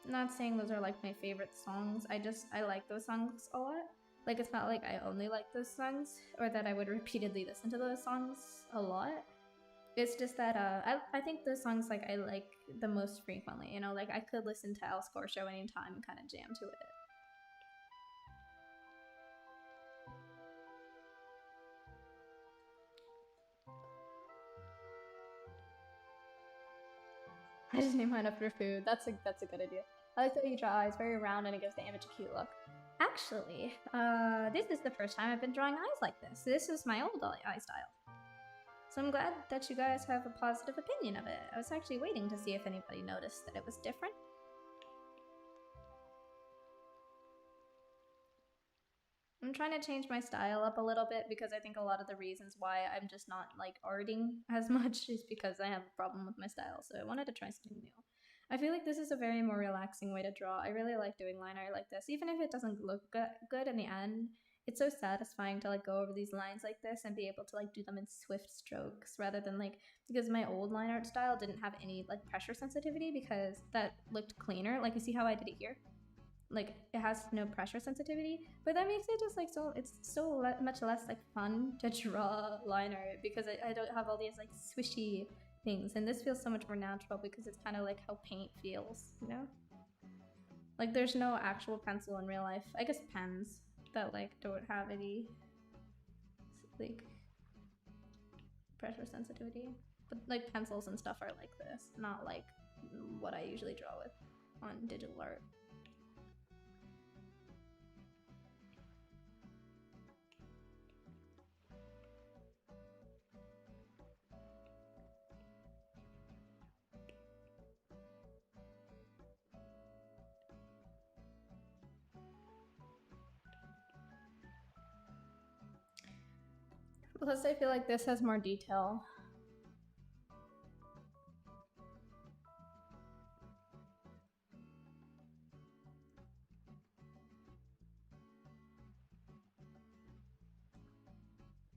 Not saying those are like my favorite songs, I like those songs a lot. Like, it's not like I only like those songs, or that I would repeatedly listen to those songs a lot. It's just that I think the songs like I like the most frequently, you know, like I could listen to El Scorcho anytime and kind of jam to it. I just named mine after food. That's a good idea. I like the way you draw eyes, very round, and it gives the image a cute look. Actually, this is the first time I've been drawing eyes like this. This is my old eye style. So I'm glad that you guys have a positive opinion of it. I was actually waiting to see if anybody noticed that it was different. I'm trying to change my style up a little bit because I think a lot of the reasons why I'm just not like arting as much is because I have a problem with my style. So I wanted to try something new. I feel like this is a very more relaxing way to draw. I really like doing line art like this, even if it doesn't look good in the end. It's so satisfying to like go over these lines like this and be able to like do them in swift strokes rather than like, because my old line art style didn't have any like pressure sensitivity because that looked cleaner. Like you see how I did it here? Like it has no pressure sensitivity, but that makes it just like much less like fun to draw line art because I don't have all these like swishy things, and this feels so much more natural because it's kind of like how paint feels, you know? Like there's no actual pencil in real life. I guess pens that like don't have any like pressure sensitivity, but like pencils and stuff are like this, not like what I usually draw with on digital art. Plus I feel like this has more detail.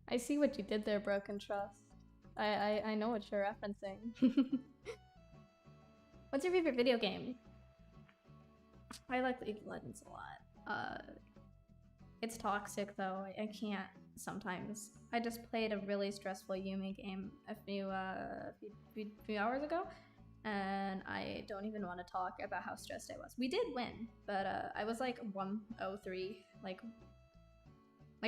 I see what you did there, Broken Trust. I know what you're referencing. What's your favorite video game? I like League of Legends a lot. It's toxic though. I can't sometimes. I just played a really stressful Yumi game a few hours ago, and I don't even want to talk about how stressed I was. We did win, but I was like 103, like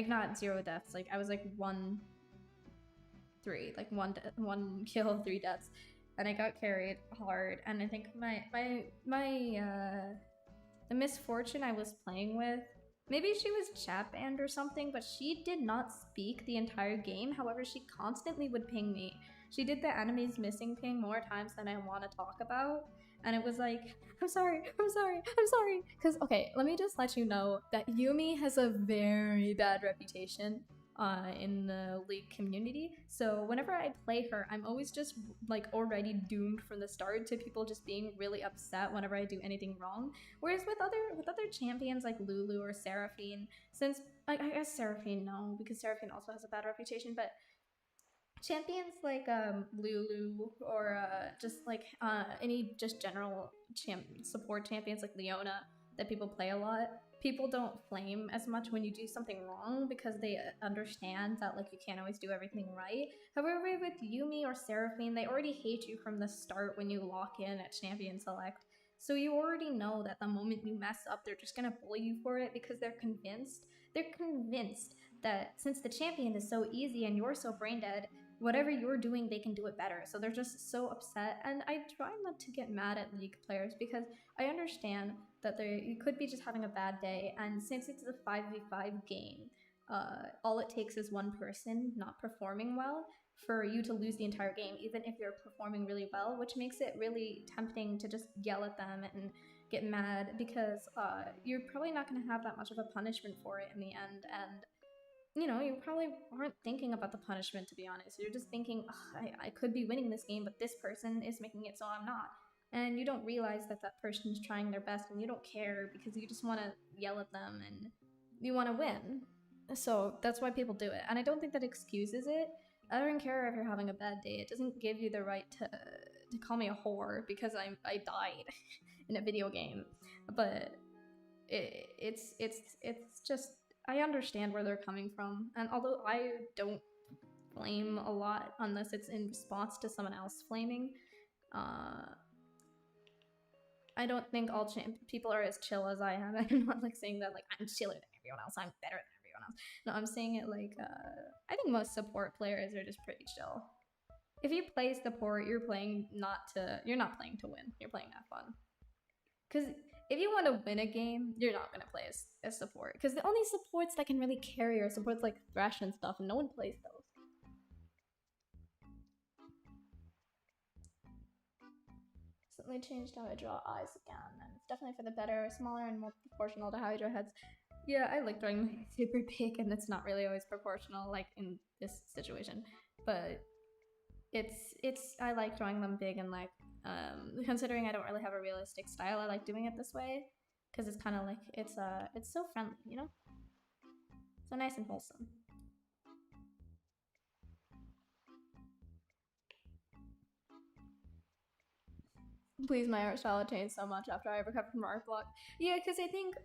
not 0 deaths. Like I was like 1-3, like one kill, 3 deaths, and I got carried hard. And I think the misfortune I was playing with, maybe she was chat banned or something, but she did not speak the entire game. However, she constantly would ping me. She did the enemies missing ping more times than I want to talk about. And it was like, I'm sorry. Because, okay, let me just let you know that Yumi has a very bad reputation in the League community. So whenever I play her, I'm always just like already doomed from the start to people just being really upset whenever I do anything wrong. Whereas with other champions like Lulu or Seraphine, since like I guess Seraphine no, because Seraphine also has a bad reputation, but champions like Lulu or just like any just general support champions like Leona that people play a lot, people don't flame as much when you do something wrong because they understand that like you can't always do everything right. However, with Yumi or Seraphine, they already hate you from the start when you lock in at champion select. So you already know that the moment you mess up, they're just gonna bully you for it because they're convinced that since the champion is so easy and you're so brain dead, whatever you're doing, they can do it better. So they're just so upset. And I try not to get mad at League players because I understand that you could be just having a bad day. And since it's a 5v5 game, all it takes is one person not performing well for you to lose the entire game, even if you're performing really well, which makes it really tempting to just yell at them and get mad because you're probably not going to have that much of a punishment for it in the end. And you know, you probably aren't thinking about the punishment, to be honest. You're just thinking, I could be winning this game, but this person is making it so I'm not. And you don't realize that that person is trying their best and you don't care because you just want to yell at them and you want to win. So that's why people do it. And I don't think that excuses it. I don't care if you're having a bad day. It doesn't give you the right to call me a whore because I died in a video game. But it's just, I understand where they're coming from, and although I don't flame a lot unless it's in response to someone else flaming, I don't think all people are as chill as I am. I'm not like saying that like I'm chiller than everyone else, I'm better than everyone else. No, I'm saying it like I think most support players are just pretty chill. If you play support, you're not playing to win. You're playing to have fun. Because if you want to win a game, you're not going to play as support. Because the only supports that can really carry are supports like Thresh and stuff, and no one plays those. Suddenly changed how I draw eyes again, and it's definitely for the better, smaller and more proportional to how I draw heads. Yeah, I like drawing my super big, and it's not really always proportional, like in this situation. But I like drawing them big and like considering I don't really have a realistic style, I like doing it this way because it's kind of like it's so friendly, you know, so nice and wholesome. Please, my art style changed so much after I recovered from art block. Yeah, because I think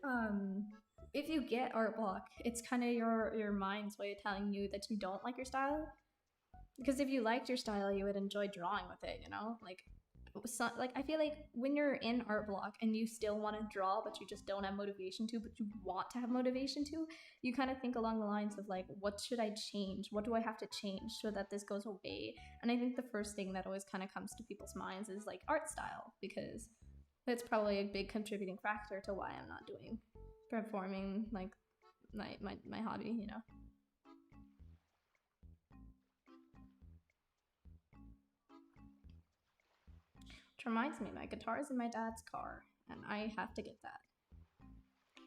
if you get art block, it's kind of your mind's way of telling you that you don't like your style. Because if you liked your style, you would enjoy drawing with it, you know? Like I feel like when you're in art block and you still want to draw, but you just don't have motivation to, but you want to have motivation to, you kind of think along the lines of like, what should I change? What do I have to change so that this goes away? And I think the first thing that always kind of comes to people's minds is like art style, because that's probably a big contributing factor to why I'm not doing performing like my hobby, you know? Which reminds me, my guitar is in my dad's car, and I have to get that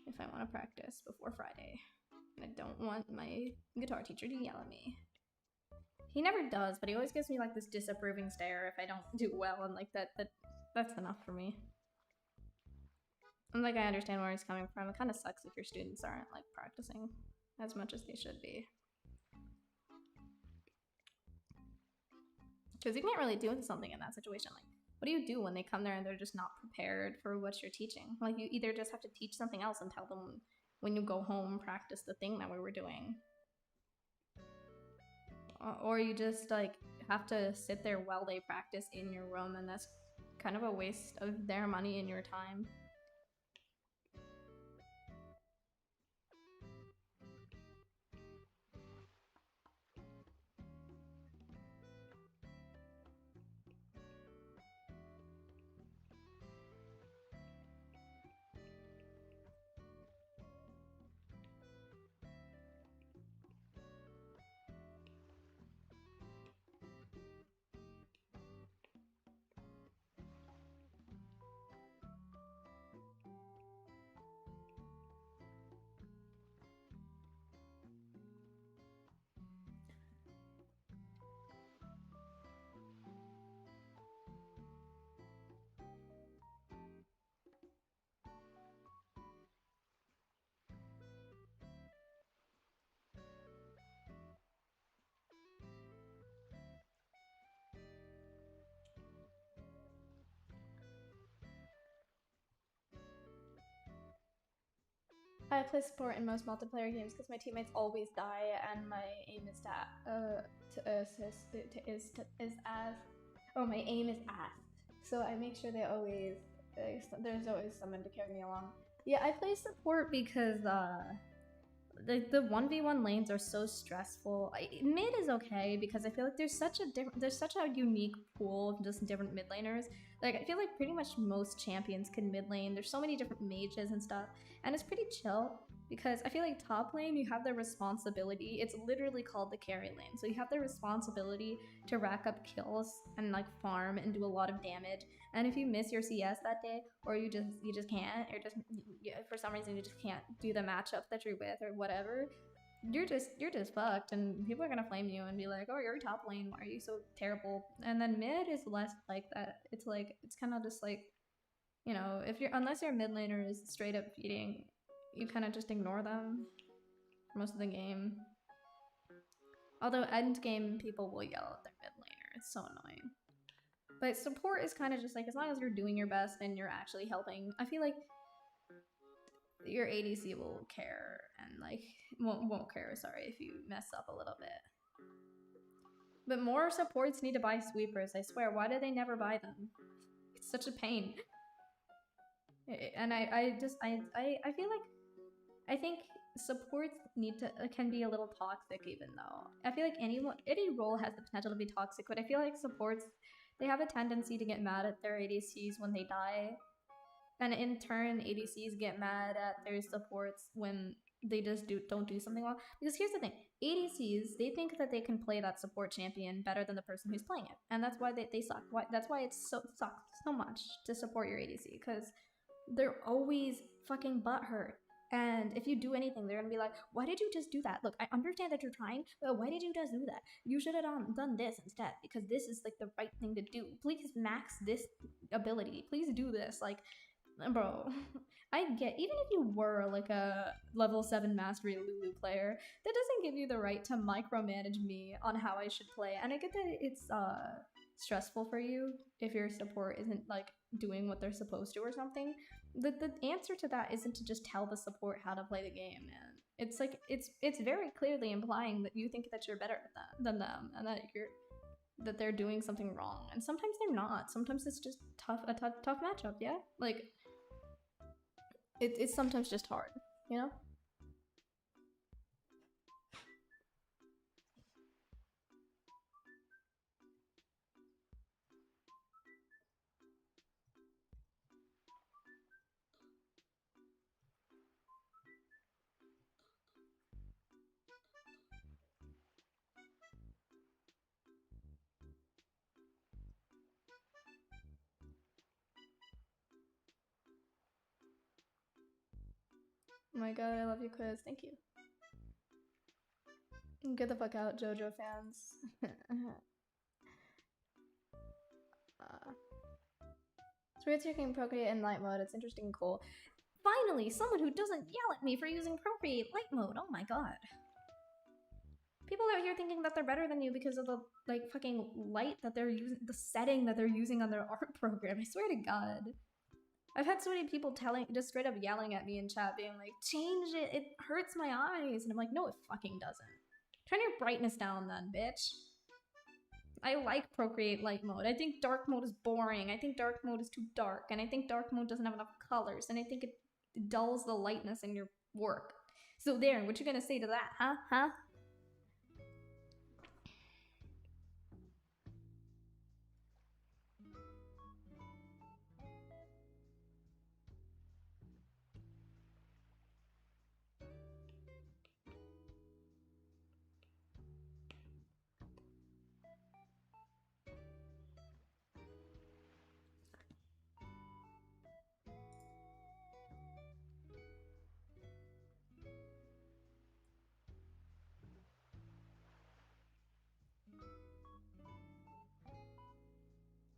if I want to practice before Friday. And I don't want my guitar teacher to yell at me. He never does, but he always gives me like this disapproving stare if I don't do well, and like that's enough for me. And like I understand where he's coming from. It kind of sucks if your students aren't like practicing as much as they should be. Because you can't really do something in that situation. Like, what do you do when they come there and they're just not prepared for what you're teaching? Like, you either just have to teach something else and tell them when you go home, practice the thing that we were doing. Or you just like have to sit there while they practice in your room, and that's kind of a waste of their money and your time. I play support in most multiplayer games because my teammates always die, and my aim is my aim is ass. So I make sure there's always someone to carry me along. Yeah, I play support because the 1v1 lanes are so stressful. Mid is okay because I feel like there's such a unique pool of just different mid laners. Like I feel like pretty much most champions can mid lane. There's so many different mages and stuff, and it's pretty chill because I feel like top lane you have the responsibility. It's literally called the carry lane, so you have the responsibility to rack up kills and like farm and do a lot of damage. And if you miss your CS that day, or you just can't, or for some reason you just can't do the matchup that you're with or whatever, you're just fucked, and people are gonna flame you and be like, oh, you're top lane, why are you so terrible? And then mid is less like that. It's kind of just like, you know, unless your mid laner is straight up feeding, you kind of just ignore them for most of the game. Although end game people will yell at their mid laner, it's so annoying. But support is kind of just like, as long as you're doing your best and you're actually helping, I feel like your ADC will care and like won't care, sorry, if you mess up a little bit. But more supports need to buy sweepers, I swear. Why do they never buy them? It's such a pain. And I feel like, I think supports can be a little toxic, even though I feel like any role has the potential to be toxic, but I feel like supports, they have a tendency to get mad at their ADCs when they die, and in turn ADCs get mad at their supports when they just don't do something well. Because here's the thing, ADCs, they think that they can play that support champion better than the person who's playing it, and that's why they suck. That's why it sucks so much to support your ADC, because they're always fucking butthurt. And if you do anything, they're gonna be like, why did you just do that? Look, I understand that you're trying, but why did you just do that? You should have done this instead, because this is like the right thing to do. Please max this ability. Please do this. Like, bro, I get, even if you were like a level 7 mastery Lulu player, that doesn't give you the right to micromanage me on how I should play. And I get that it's stressful for you if your support isn't like doing what they're supposed to or something. The answer to that isn't to just tell the support how to play the game, man. It's like, it's very clearly implying that you think that you're better than them, and that they're doing something wrong. And sometimes they're not. Sometimes it's just a tough matchup, yeah? Like, it's sometimes just hard, you know? Oh my god, I love you, Qwizz. Thank you. Get the fuck out, JoJo fans. It's weird seeing Procreate in light mode. It's interesting and cool. Finally, someone who doesn't yell at me for using Procreate light mode. Oh my god. People out here thinking that they're better than you because of the like fucking light that they're using, the setting that they're using on their art program. I swear to god. I've had so many people just straight up yelling at me in chat, being like, change it, it hurts my eyes. And I'm like, no, it fucking doesn't. Turn your brightness down then, bitch. I like Procreate light mode. I think dark mode is boring. I think dark mode is too dark. And I think dark mode doesn't have enough colors. And I think it dulls the lightness in your work. So there, what you gonna say to that, huh? Huh?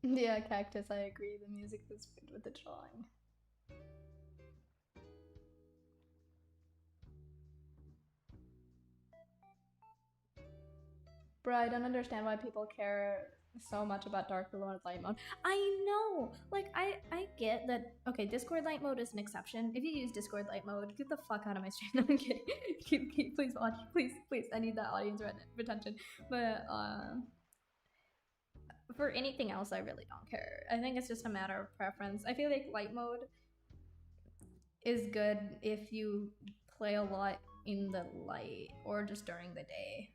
Yeah, Cactus, I agree. The music is good with the drawing. Bro, I don't understand why people care so much about dark mode and light mode. I know! Like, I get that, okay, Discord light mode is an exception. If you use Discord light mode, get the fuck out of my stream. No, I'm kidding. Please watch. Please. I need that audience retention. But, for anything else, I really don't care. I think it's just a matter of preference. I feel like light mode is good if you play a lot in the light or just during the day.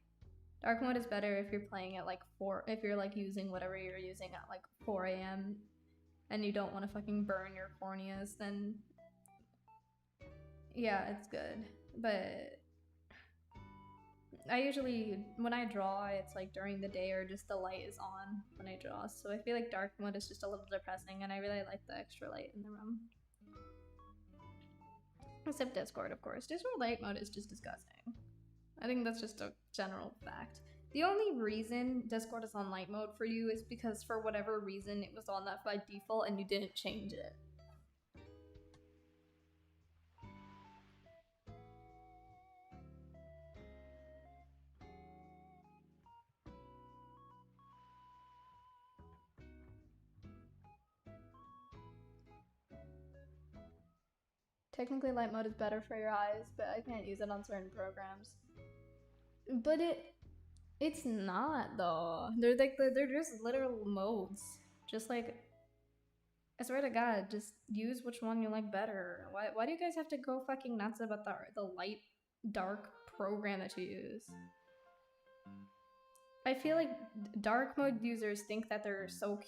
Dark mode is better if you're playing at like 4, if you're like using whatever you're using at like 4 a.m. and you don't want to fucking burn your corneas, then yeah, it's good. But I usually, when I draw, it's like during the day or just the light is on when I draw. So I feel like dark mode is just a little depressing and I really like the extra light in the room. Except Discord, of course. Discord light mode is just disgusting. I think that's just a general fact. The only reason Discord is on light mode for you is because for whatever reason it was on that by default and you didn't change it. Technically light mode is better for your eyes, but I can't use it on certain programs. But it's not though. They're like they're just literal modes. Just like, I swear to God, just use which one you like better. Why do you guys have to go fucking nuts about the light dark program that you use? I feel like dark mode users think that they're so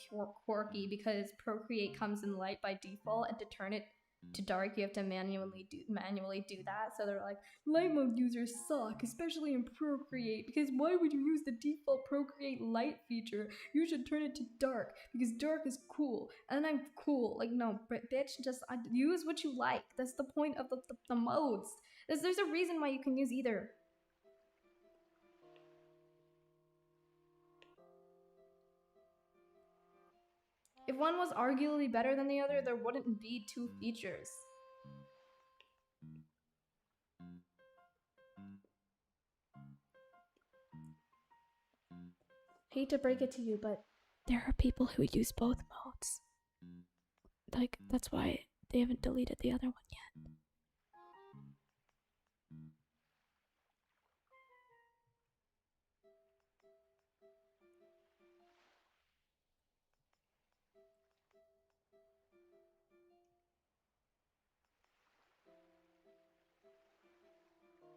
quirky because Procreate comes in light by default, and to turn it to dark you have to manually do that. So they're like, light mode users suck, especially in Procreate, because why would you use the default Procreate light feature? You should turn it to dark because dark is cool, and I'm cool. Like, no, bitch, just use what you like. That's the point of the modes. There's a reason why you can use either. If one was arguably better than the other, there wouldn't be two features. Hate to break it to you, but there are people who use both modes. Like, that's why they haven't deleted the other one yet.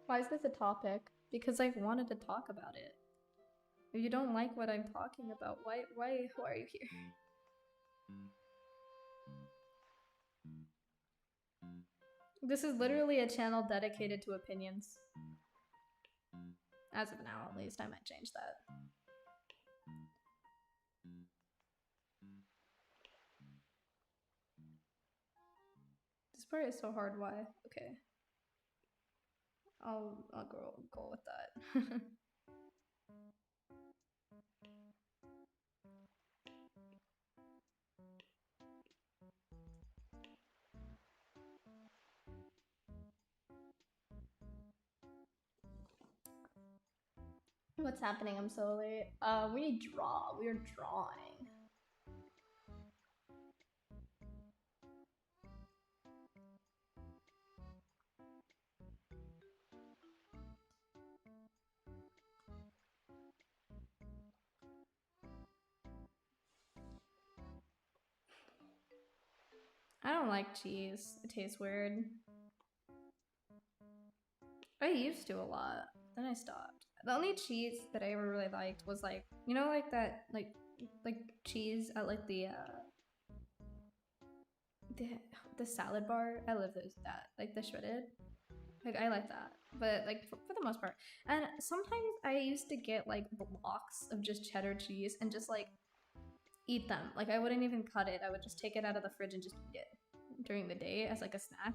Why is this a topic? Because I've wanted to talk about it. If you don't like what I'm talking about, why are you here? This is literally a channel dedicated to opinions. As of now, at least. I might change that. This part is so hard, why? Okay. I'll go with that. What's happening? I'm so late. We draw. We're drawing. I don't like cheese. It tastes weird. I used to a lot. Then I stopped. The only cheese that I ever really liked was like, you know, like that, like cheese at like the, the salad bar. I love those that like the shredded. Like I like that, but like for the most part. And sometimes I used to get like blocks of just cheddar cheese and just like eat them. Like I wouldn't even cut it. I would just take it out of the fridge and just eat it during the day as like a snack.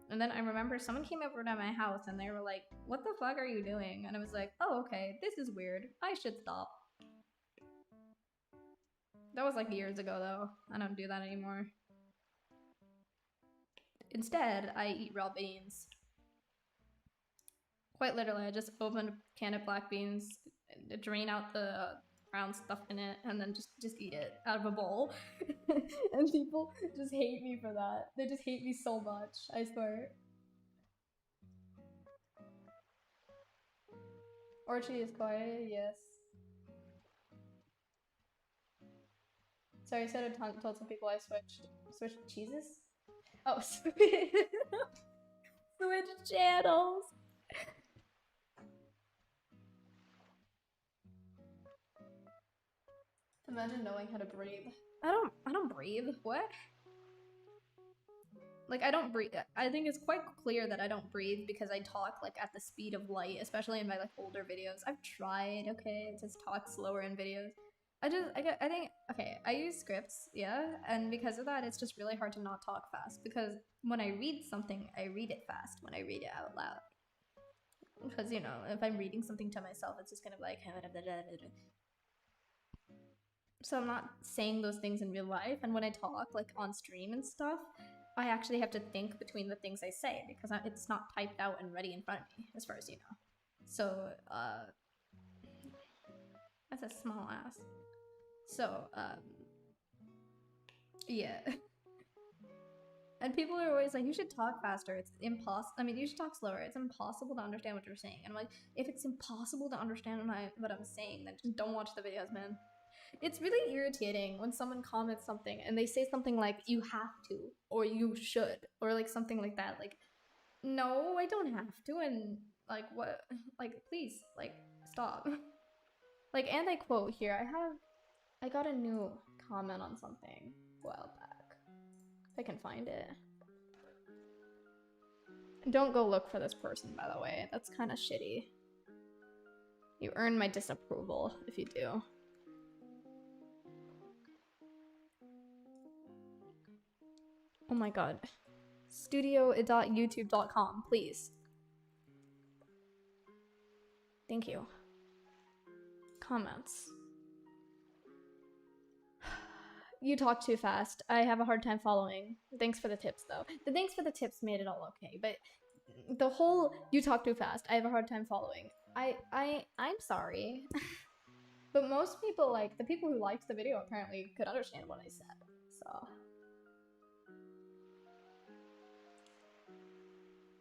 And then I remember someone came over to my house and they were like, "What the fuck are you doing?" And I was like, "Oh, okay, this is weird. I should stop." That was like years ago though. I don't do that anymore. Instead, I eat raw beans. Quite literally, I just open a can of black beans, drain out the brown stuff in it, and then just eat it out of a bowl. And people just hate me for that. They just hate me so much. I swear. Orchid is quiet, yes. Sorry, I said I told some people I switched cheeses. Oh, switch channels. Imagine knowing how to breathe. I don't breathe. What? Like I don't breathe. I think it's quite clear that I don't breathe because I talk like at the speed of light, especially in my like older videos. I've tried, okay, to talk slower in videos. I think okay, I use scripts, yeah, and because of that it's just really hard to not talk fast because when I read something, I read it fast when I read it out loud. Because you know, if I'm reading something to myself, it's just kind of like so I'm not saying those things in real life, and when I talk like on stream and stuff, I actually have to think between the things I say because it's not typed out and ready in front of me, as far as you know. So, that's a small ass. So, yeah. And people are always like, you should talk faster. It's impossible. I mean, you should talk slower. It's impossible to understand what you're saying. And I'm like, if it's impossible to understand what I'm saying, then just don't watch the videos, man. It's really irritating when someone comments something and they say something like, you have to, or you should, or like something like that. Like, no, I don't have to. And like, what? Like, please, like, stop. Like, and I quote here, I got a new comment on something a while back. If I can find it. Don't go look for this person, by the way. That's kind of shitty. You earn my disapproval if you do. Oh my god. Studio.youtube.com, please. Thank you. Comments. You talk too fast. I have a hard time following. Thanks for the tips, though. The thanks for the tips made it all okay, but the whole you talk too fast. I have a hard time following. I'm sorry. But most people, like, the people who liked the video apparently could understand what I said, so.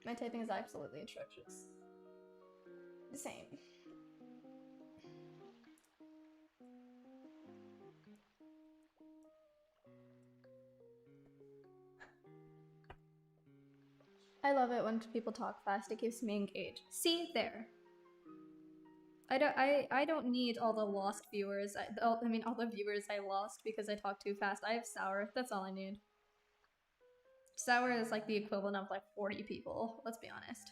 My typing is absolutely atrocious. Same. I love it when people talk fast. It keeps me engaged. See, there. I don't need all the lost viewers. I mean all the viewers I lost because I talk too fast. I have Sour. That's all I need. Sour is like the equivalent of like 40 people. Let's be honest.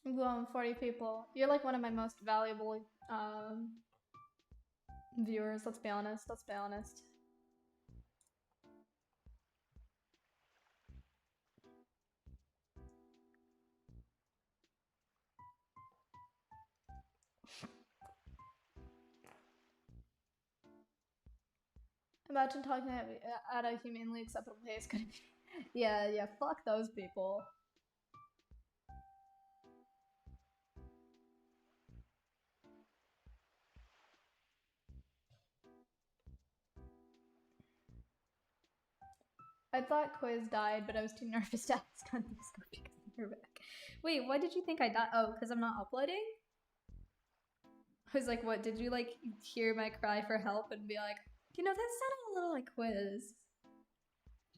Well, 40 people. You're like one of my most valuable viewers, let's be honest, let's be honest. Imagine talking at a humanly acceptable pace. Yeah, fuck those people. I thought Qwizz died, but I was too nervous to ask on Discord because you're back. Wait, why did you think I died? Oh, because I'm not uploading? I was like, what, did you like hear my cry for help and be like, you know, that sounded a little like Qwizz.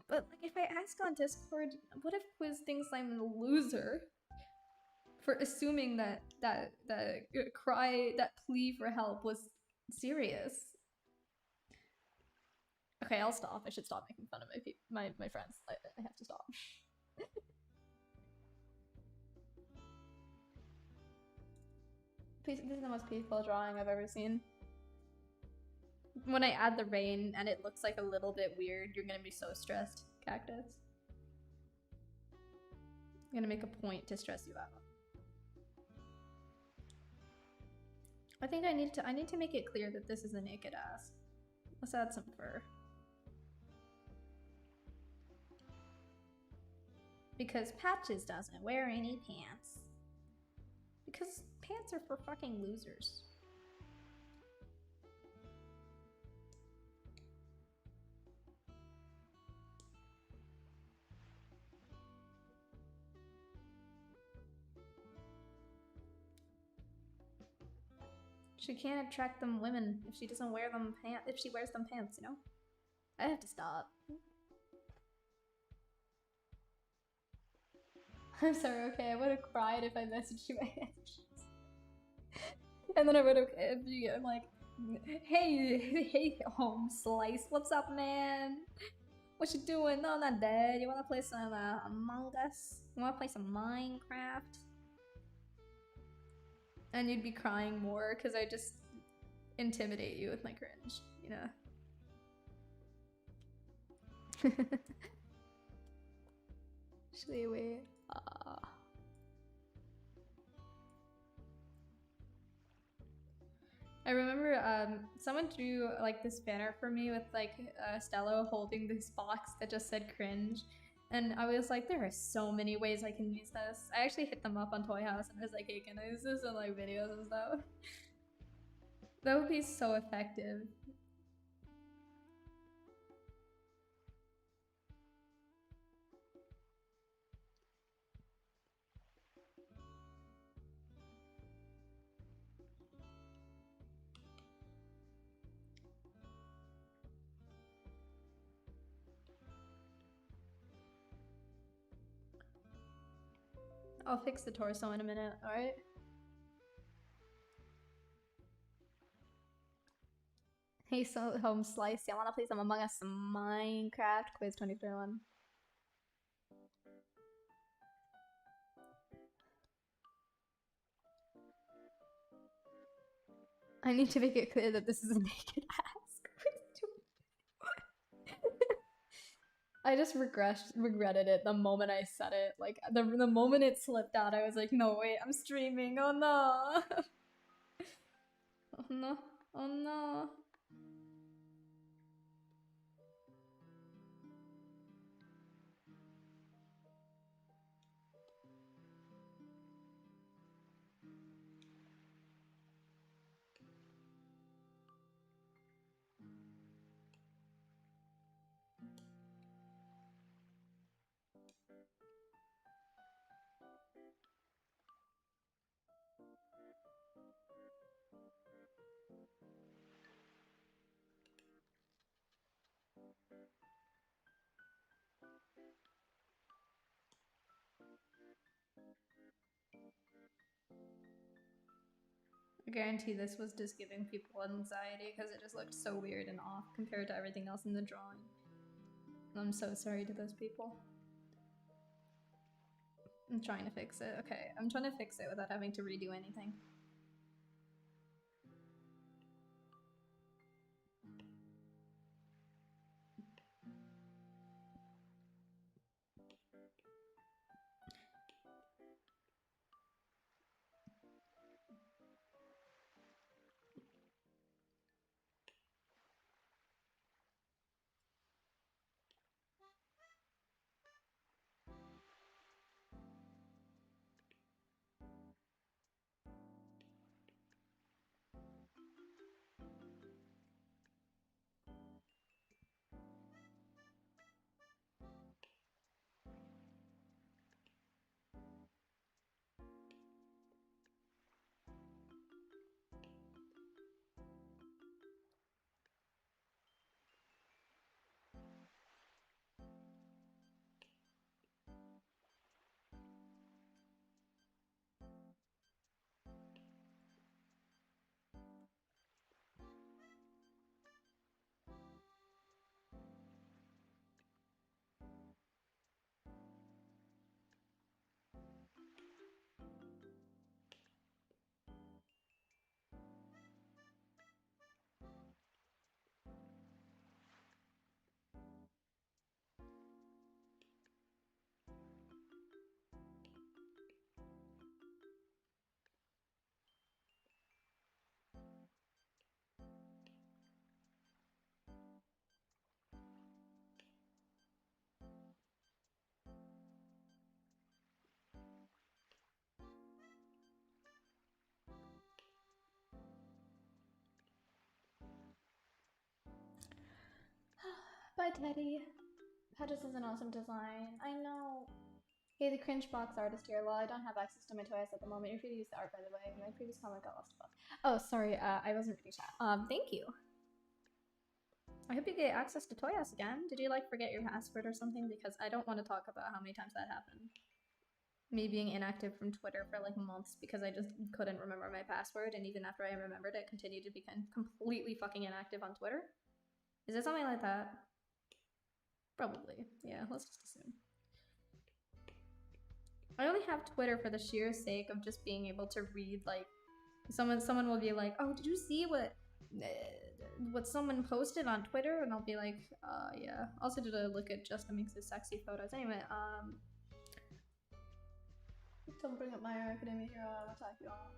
But like if I ask on Discord, what if Qwizz thinks I'm a loser? For assuming that cry, that plea for help was serious. Okay, I'll stop. I should stop making fun of my friends. I have to stop. This is the most peaceful drawing I've ever seen. When I add the rain and it looks like a little bit weird, you're gonna be so stressed, Cactus. I'm gonna make a point to stress you out. I think I need to make it clear that this is a naked ass. Let's add some fur. Because Patches doesn't wear any pants. Because pants are for fucking losers. She can't attract them women if she doesn't wear them pants. If she wears them pants, you know. I have to stop. I'm sorry. Okay, I would have cried if I messaged you my answers. And then I would have. I'm like, hey, home slice. What's up, man? What you doing? No, not dead. You wanna play some Among Us? You wanna play some Minecraft? And you'd be crying more because I just intimidate you with my cringe, you know? Shleeway. I remember someone drew like this banner for me with like Stello holding this box that just said cringe. And I was like, there are so many ways I can use this. I actually hit them up on Toy House and I was like, hey, can I use this in like videos and stuff? That would be so effective. I'll fix the torso in a minute, alright? Hey, so home slice. I wanna play some Among Us Minecraft Quiz 2021. I need to make it clear that this is a naked ass. I just regretted it the moment I said it. Like the moment it slipped out, I was like, no wait, I'm streaming. Oh no. Oh no. Oh no. I guarantee this was just giving people anxiety because it just looked so weird and off compared to everything else in the drawing. I'm so sorry to those people. I'm trying to fix it. Okay, I'm trying to fix it without having to redo anything. Bye, Teddy. Patches is an awesome design. I know. Hey, the cringe box artist here. Well, I don't have access to my toys at the moment. You're free to use the art, by the way. My previous comment got lost above. Oh, sorry. I wasn't reading chat. Thank you. I hope you get access to Toyas again. Did you like forget your password or something? Because I don't want to talk about how many times that happened. Me being inactive from Twitter for like months because I just couldn't remember my password, and even after I remembered it, continued to become completely fucking inactive on Twitter. Is it something like that? Probably. Yeah, let's just assume. I only have Twitter for the sheer sake of just being able to read, like, someone will be like, oh, did you see what someone posted on Twitter? And I'll be like, yeah. Also did a look at Justin Makes His Sexy Photos. Anyway, don't bring up My Hero Academia here, I'll attack you all.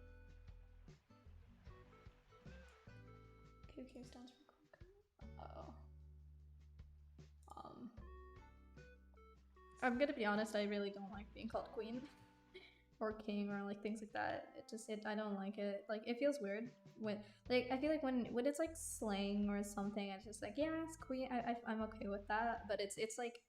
QQ stands for uh-oh. I'm gonna be honest, I really don't like being called queen or king or like things like that. I don't like it. Like, it feels weird when, like, I feel like when it's like slang or something, it's just like, yeah, it's queen. I'm okay with that, but it's like,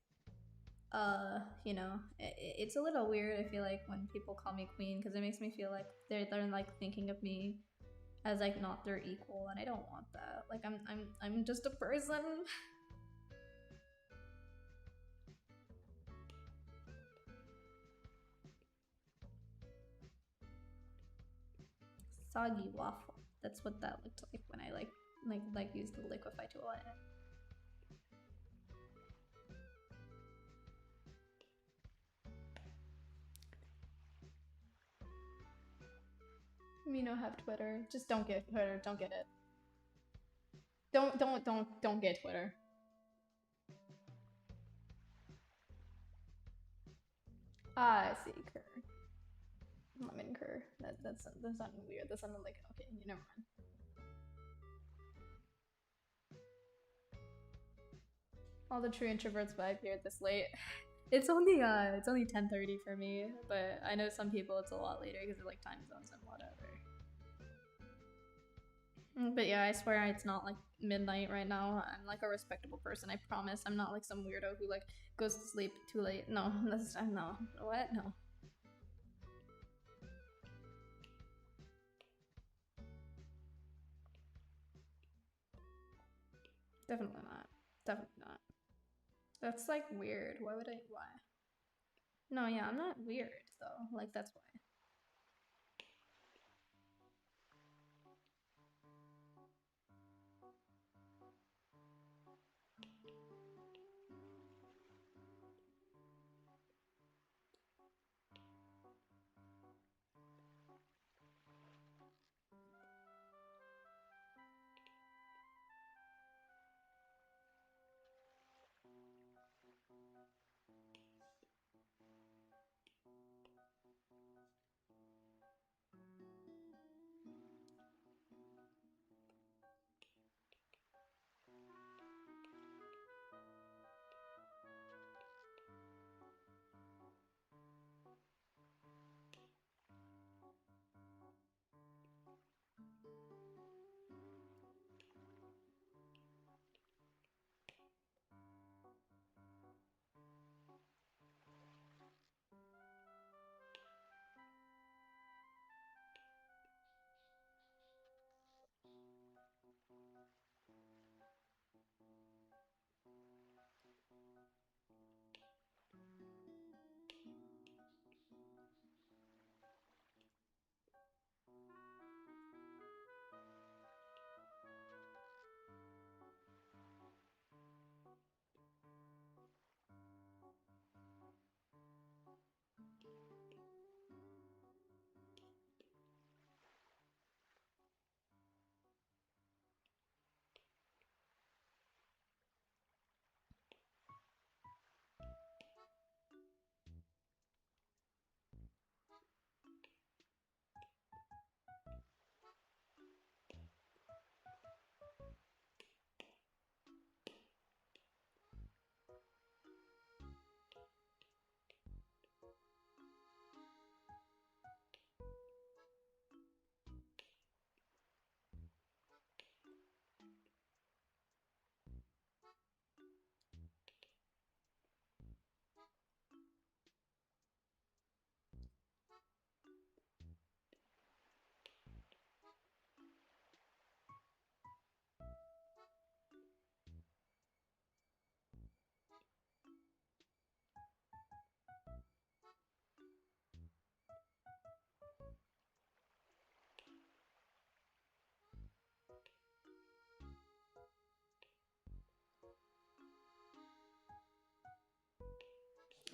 you know, it's a little weird. I feel like when people call me queen, because it makes me feel like they're like thinking of me as like not their equal, and I don't want that. Like, I'm just a person. Soggy waffle. That's what that looked like when I like used the liquefy tool on it. Me no have Twitter. Just don't get Twitter. Don't get it. Don't get Twitter. Ah, I see, Kerr. I'm in Kerr. That sounded weird. That sounded like, okay, never mind. All the true introverts vibe here this late. It's only 10:30 for me, but I know some people it's a lot later because of like time zones and whatever. But yeah, I swear it's not like midnight right now. I'm like a respectable person. I promise. I'm not like some weirdo who like goes to sleep too late. No, no. What? No. Definitely not. Definitely not. That's like weird. Why would I? Why? No, yeah, I'm not weird though. Like, that's why.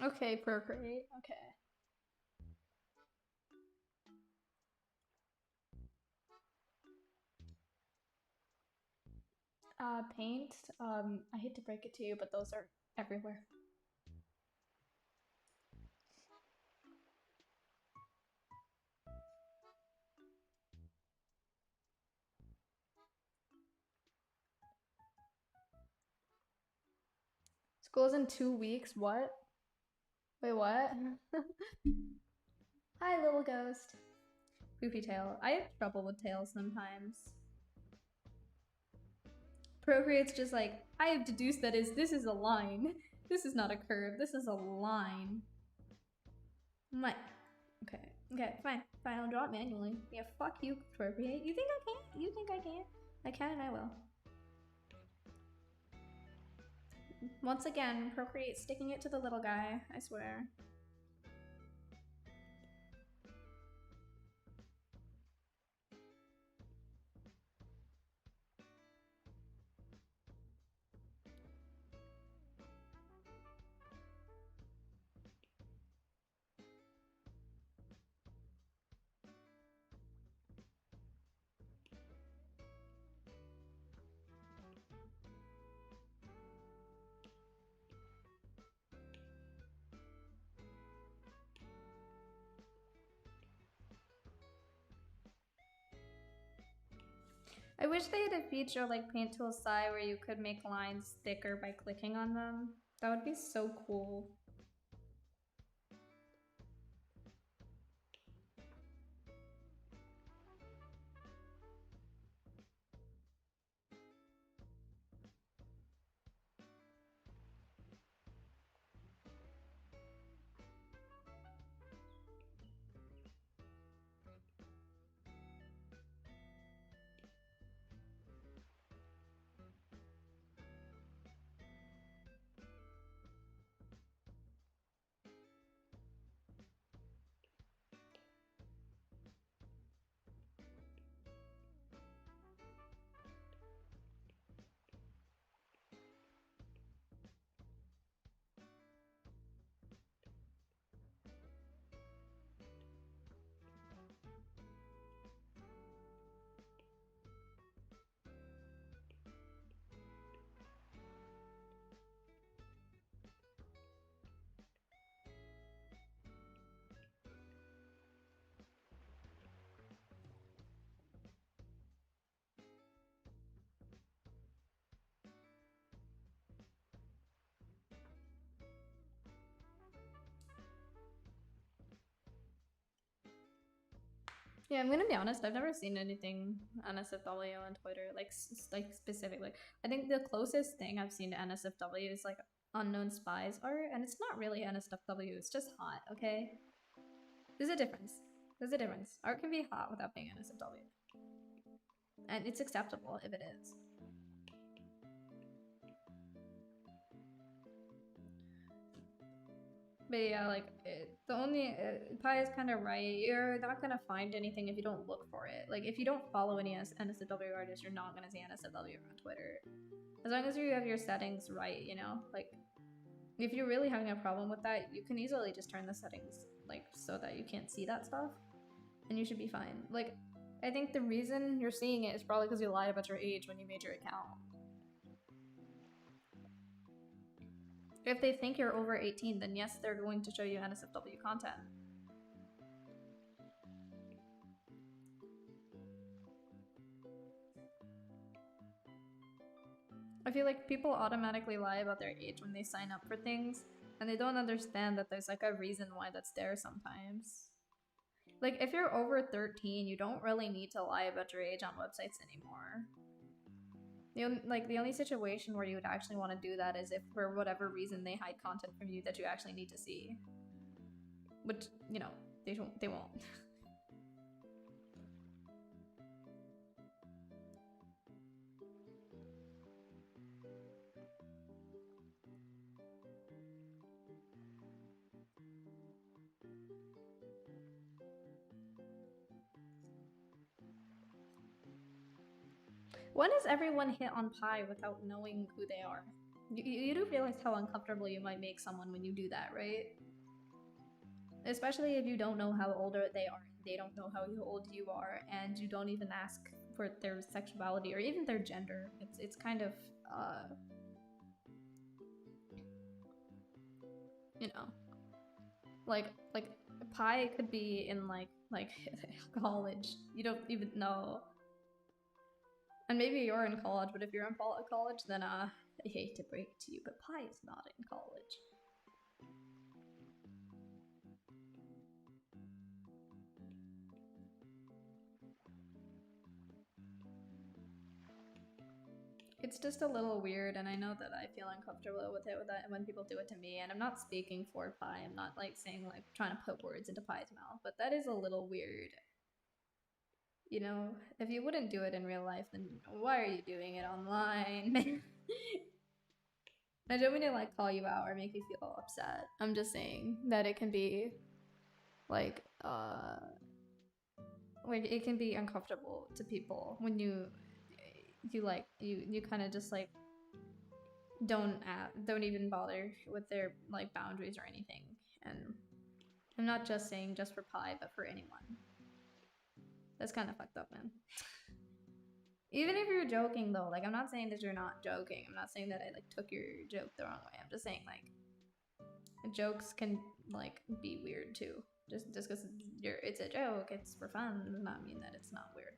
Okay, procreate. Okay. Paint. I hate to break it to you, but those are everywhere. School's in 2 weeks. What? Wait, what? Hi, little ghost. Poopy tail. I have trouble with tails sometimes. Procreate's just like, I have deduced that this is a line. This is not a curve. This is a line. My. Okay. Okay, fine. Fine, I'll draw it manually. Yeah, fuck you, Procreate. You think I can't? You think I can't? I can and I will. Once again, Procreate sticking it to the little guy, I swear. I wish they had a feature like Paint Tool Sai where you could make lines thicker by clicking on them. That would be so cool. Yeah, I'm gonna be honest. I've never seen anything NSFW on Twitter, like specifically. I think the closest thing I've seen to NSFW is like unknown spies art, and it's not really NSFW. It's just hot. Okay, there's a difference. There's a difference. Art can be hot without being NSFW, and it's acceptable if it is. But yeah, like the only Pi is kind of right. You're not gonna find anything if you don't look for it. Like if you don't follow any NSFW artists, you're not gonna see NSFW on Twitter. As long as you have your settings right, you know. Like if you're really having a problem with that, you can easily just turn the settings like so that you can't see that stuff, and you should be fine. Like I think the reason you're seeing it is probably because you lied about your age when you made your account. If they think you're over 18, then yes, they're going to show you NSFW content. I feel like people automatically lie about their age when they sign up for things, and they don't understand that there's like a reason why that's there sometimes. Like if you're over 13, you don't really need to lie about your age on websites anymore. The only situation where you would actually want to do that is if for whatever reason they hide content from you that you actually need to see. Which, you know, they won't. When has everyone hit on Pi without knowing who they are? You do realize how uncomfortable you might make someone when you do that, right? Especially if you don't know how older they are, and they don't know how old you are, and you don't even ask for their sexuality or even their gender. It's kind of you know, like Pi could be in like college. You don't even know. And maybe you're in college, but if you're in college, then I hate to break it to you, but Pi is not in college. It's just a little weird, and I know that I feel uncomfortable with that when people do it to me. And I'm not speaking for Pi. I'm not like saying like trying to put words into Pi's mouth, but that is a little weird. You know, if you wouldn't do it in real life, then why are you doing it online? I don't mean to like call you out or make you feel upset. I'm just saying that it can be like it can be uncomfortable to people when you kind of just like don't even bother with their like boundaries or anything. And I'm not just saying just for Pi, but for anyone. That's kind of fucked up, man. Even if you're joking though, like I'm not saying that you're not joking. I'm not saying that I like took your joke the wrong way. I'm just saying like jokes can like be weird too. Just because it's a joke, it's for fun, does not mean that it's not weird.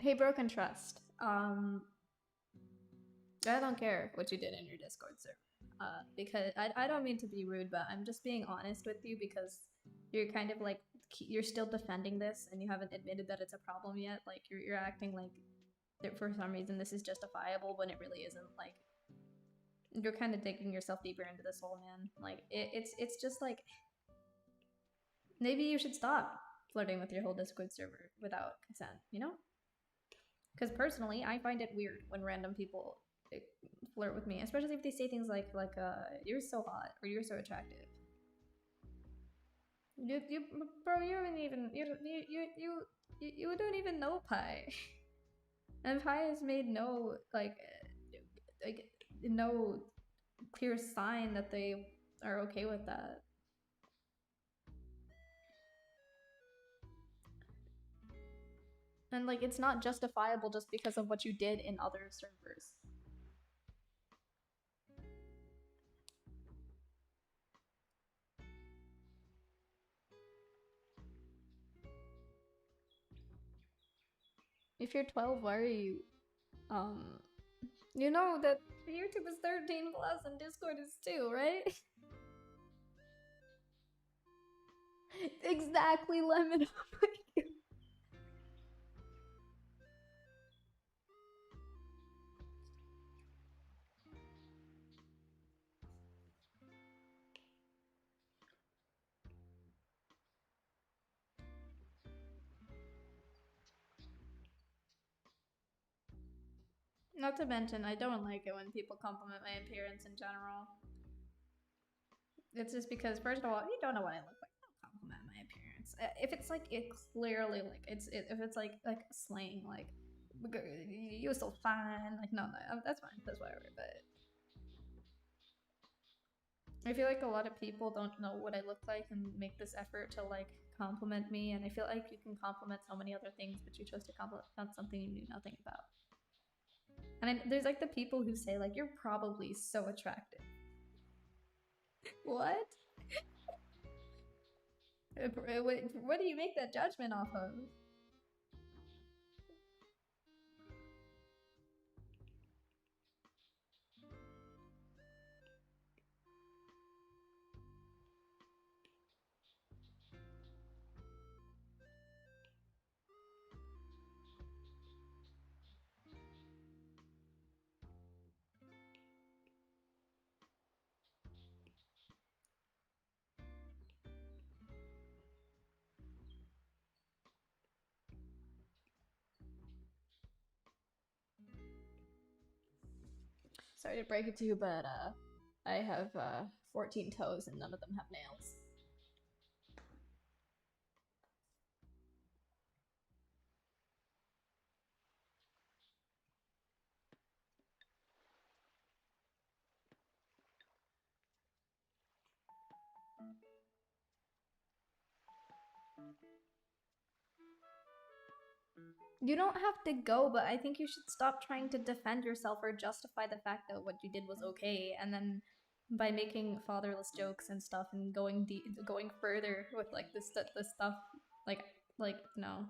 Hey, Broken Trust. I don't care what you did in your Discord server. Because I don't mean to be rude, but I'm just being honest with you because you're kind of like you're still defending this and you haven't admitted that it's a problem yet. Like you're acting like that for some reason this is justifiable when it really isn't. Like you're kind of digging yourself deeper into this hole, man. Like it's just like maybe you should stop flirting with your whole Discord server without consent. You know? Because personally, I find it weird when random people flirt with me, especially if they say things like "you're so hot" or "you're so attractive." Bro, you don't even you don't even know Pi, and Pi has made no like no clear sign that they are okay with that. And like it's not justifiable just because of what you did in other servers. If you're 12, why are you you know that YouTube is 13 plus and Discord is 2, right? Exactly, Lemon. Not to mention, I don't like it when people compliment my appearance in general. It's just because, first of all, you don't know what I look like. Don't compliment my appearance. If it's like it clearly like if it's like slang like you're so fine, like no, that's fine, that's whatever. But I feel like a lot of people don't know what I look like and make this effort to like compliment me, and I feel like you can compliment so many other things, but you chose to compliment something you knew nothing about. And there's like the people who say like you're probably so attractive. What? What do you make that judgment off of? Sorry to break it to you, but I have 14 toes and none of them have nails. You don't have to go, but I think you should stop trying to defend yourself or justify the fact that what you did was okay, and then by making fatherless jokes and stuff and going further with like this stuff, like like no,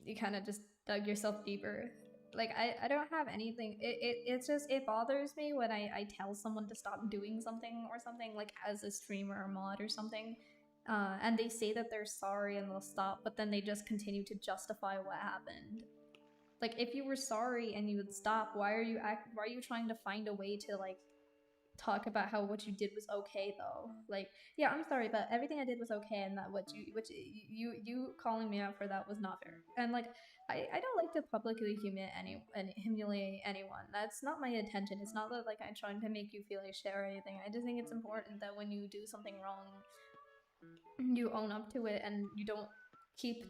you kind of just dug yourself deeper. Like I don't have anything. It's just it bothers me when I tell someone to stop doing something or something like as a streamer or mod or something, and they say that they're sorry and they'll stop, but then they just continue to justify what happened. Like if you were sorry and you would stop, why are you trying to find a way to like talk about how what you did was okay though? Like, yeah, I'm sorry, but everything I did was okay, and that you calling me out for that was not fair. And like, I don't like to publicly humiliate anyone. That's not my intention. It's not that like I'm trying to make you feel like shit or anything. I just think it's important that when you do something wrong, you own up to it and you don't keep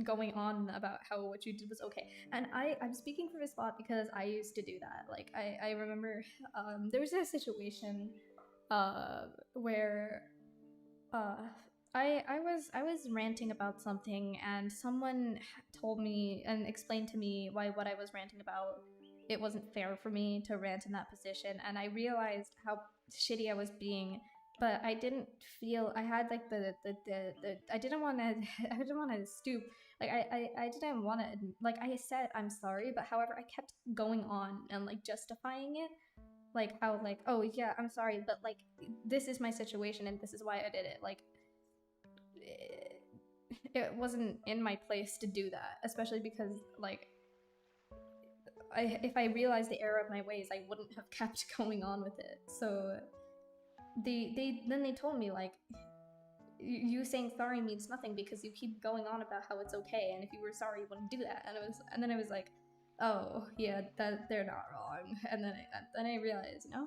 going on about how what you did was okay. And I'm speaking from a spot because I used to do that. Like I remember there was a situation where uh I was ranting about something and someone told me and explained to me why what I was ranting about it wasn't fair for me to rant in that position, and I realized how shitty I was being, but I didn't feel I had like the I didn't want to I didn't want to stoop, like I didn't want to, like I said I'm sorry, but however I kept going on and like justifying it, like how like oh yeah I'm sorry, but like this is my situation and this is why I did it. Like it wasn't in my place to do that, especially because like if I realized the error of my ways, I wouldn't have kept going on with it. So they told me like you saying sorry means nothing because you keep going on about how it's okay, and if you were sorry you wouldn't do that. And then I was like, oh yeah, that they're not wrong. And then I realized, you know.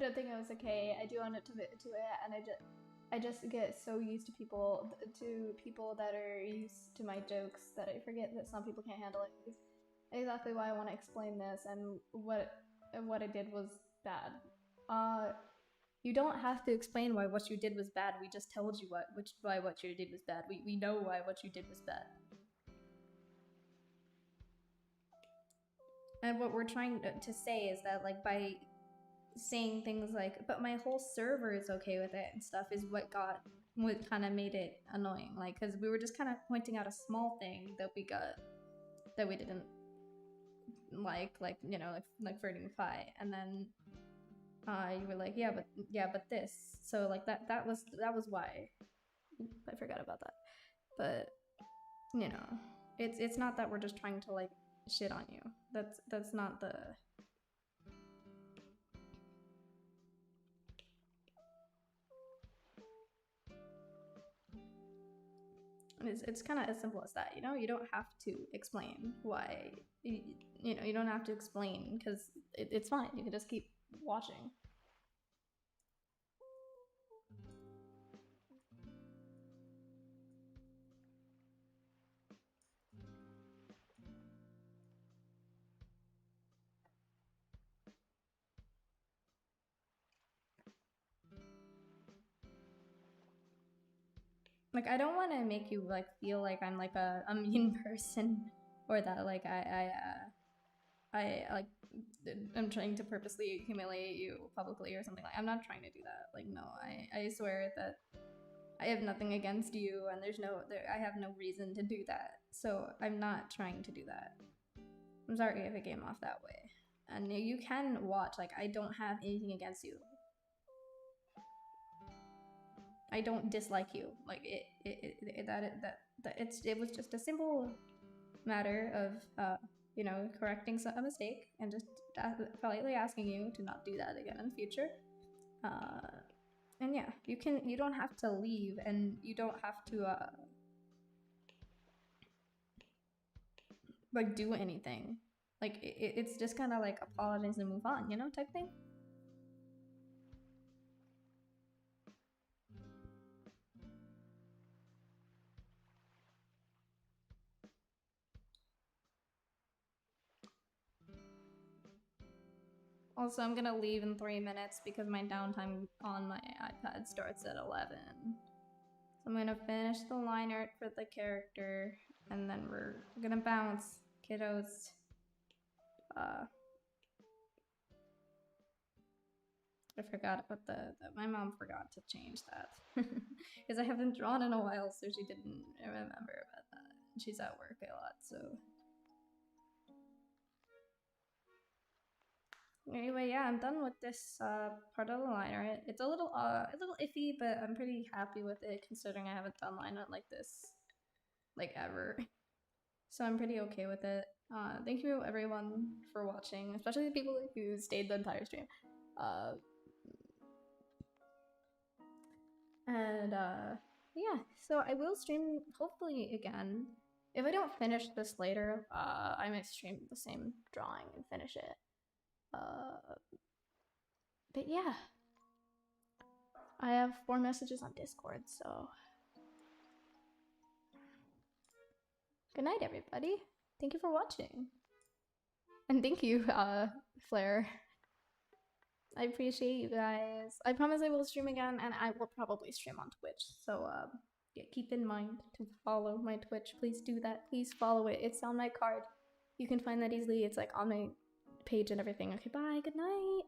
don't think it was okay. I do own it to it, and I just get so used to people that are used to my jokes that I forget that some people can't handle it. Exactly why I want to explain this, and what I did was bad. You don't have to explain why what you did was bad. We just told you why what you did was bad. We know why what you did was bad. And what we're trying to say is that, like, by saying things like, but my whole server is okay with it and stuff, is what kind of made it annoying. Like, because we were just kind of pointing out a small thing that we didn't like, you know, like flirting with Phi, and then you were like, yeah, but this. So like that was why. I forgot about that. But you know, it's not that we're just trying to like shit on you. That's not the. It's kind of as simple as that, you know. You don't have to explain why. You know, you don't have to explain because it's fine. You can just keep watching. Like, I don't want to make you like feel like I'm like a mean person, or that like I like I'm trying to purposely humiliate you publicly or something. Like, I'm not trying to do that. Like, no, I swear that I have nothing against you, and I have no reason to do that. So I'm not trying to do that. I'm sorry if it came off that way. And you can watch. Like, I don't have anything against you. I don't dislike you. Like, it was just a simple matter of you know, correcting a mistake and just politely asking you to not do that again in the future. And yeah, you don't have to leave, and you don't have to like do anything. Like, it's just kind of like apologize and move on, you know, type thing. Also, I'm gonna leave in 3 minutes because my downtime on my iPad starts at 11. So I'm gonna finish the line art for the character, and then we're gonna bounce, kiddos. I forgot about my mom forgot to change that. Because I haven't drawn in a while, so she didn't remember about that. She's at work a lot, so. Anyway, yeah, I'm done with this part of the line art. It's a little iffy, but I'm pretty happy with it considering I haven't done line art like this, like, ever. So I'm pretty okay with it. Thank you everyone for watching, especially the people who stayed the entire stream. And yeah, so I will stream hopefully again. If I don't finish this later, I might stream the same drawing and finish it. But yeah, I have 4 messages on Discord, so good night, everybody. Thank you for watching, and thank you, Flare. I appreciate you guys. I promise I will stream again, and I will probably stream on Twitch. So yeah, keep in mind to follow my Twitch. Please do that. Please follow it. It's on my card. You can find that easily. It's like on my page and everything. Okay, bye. Good night.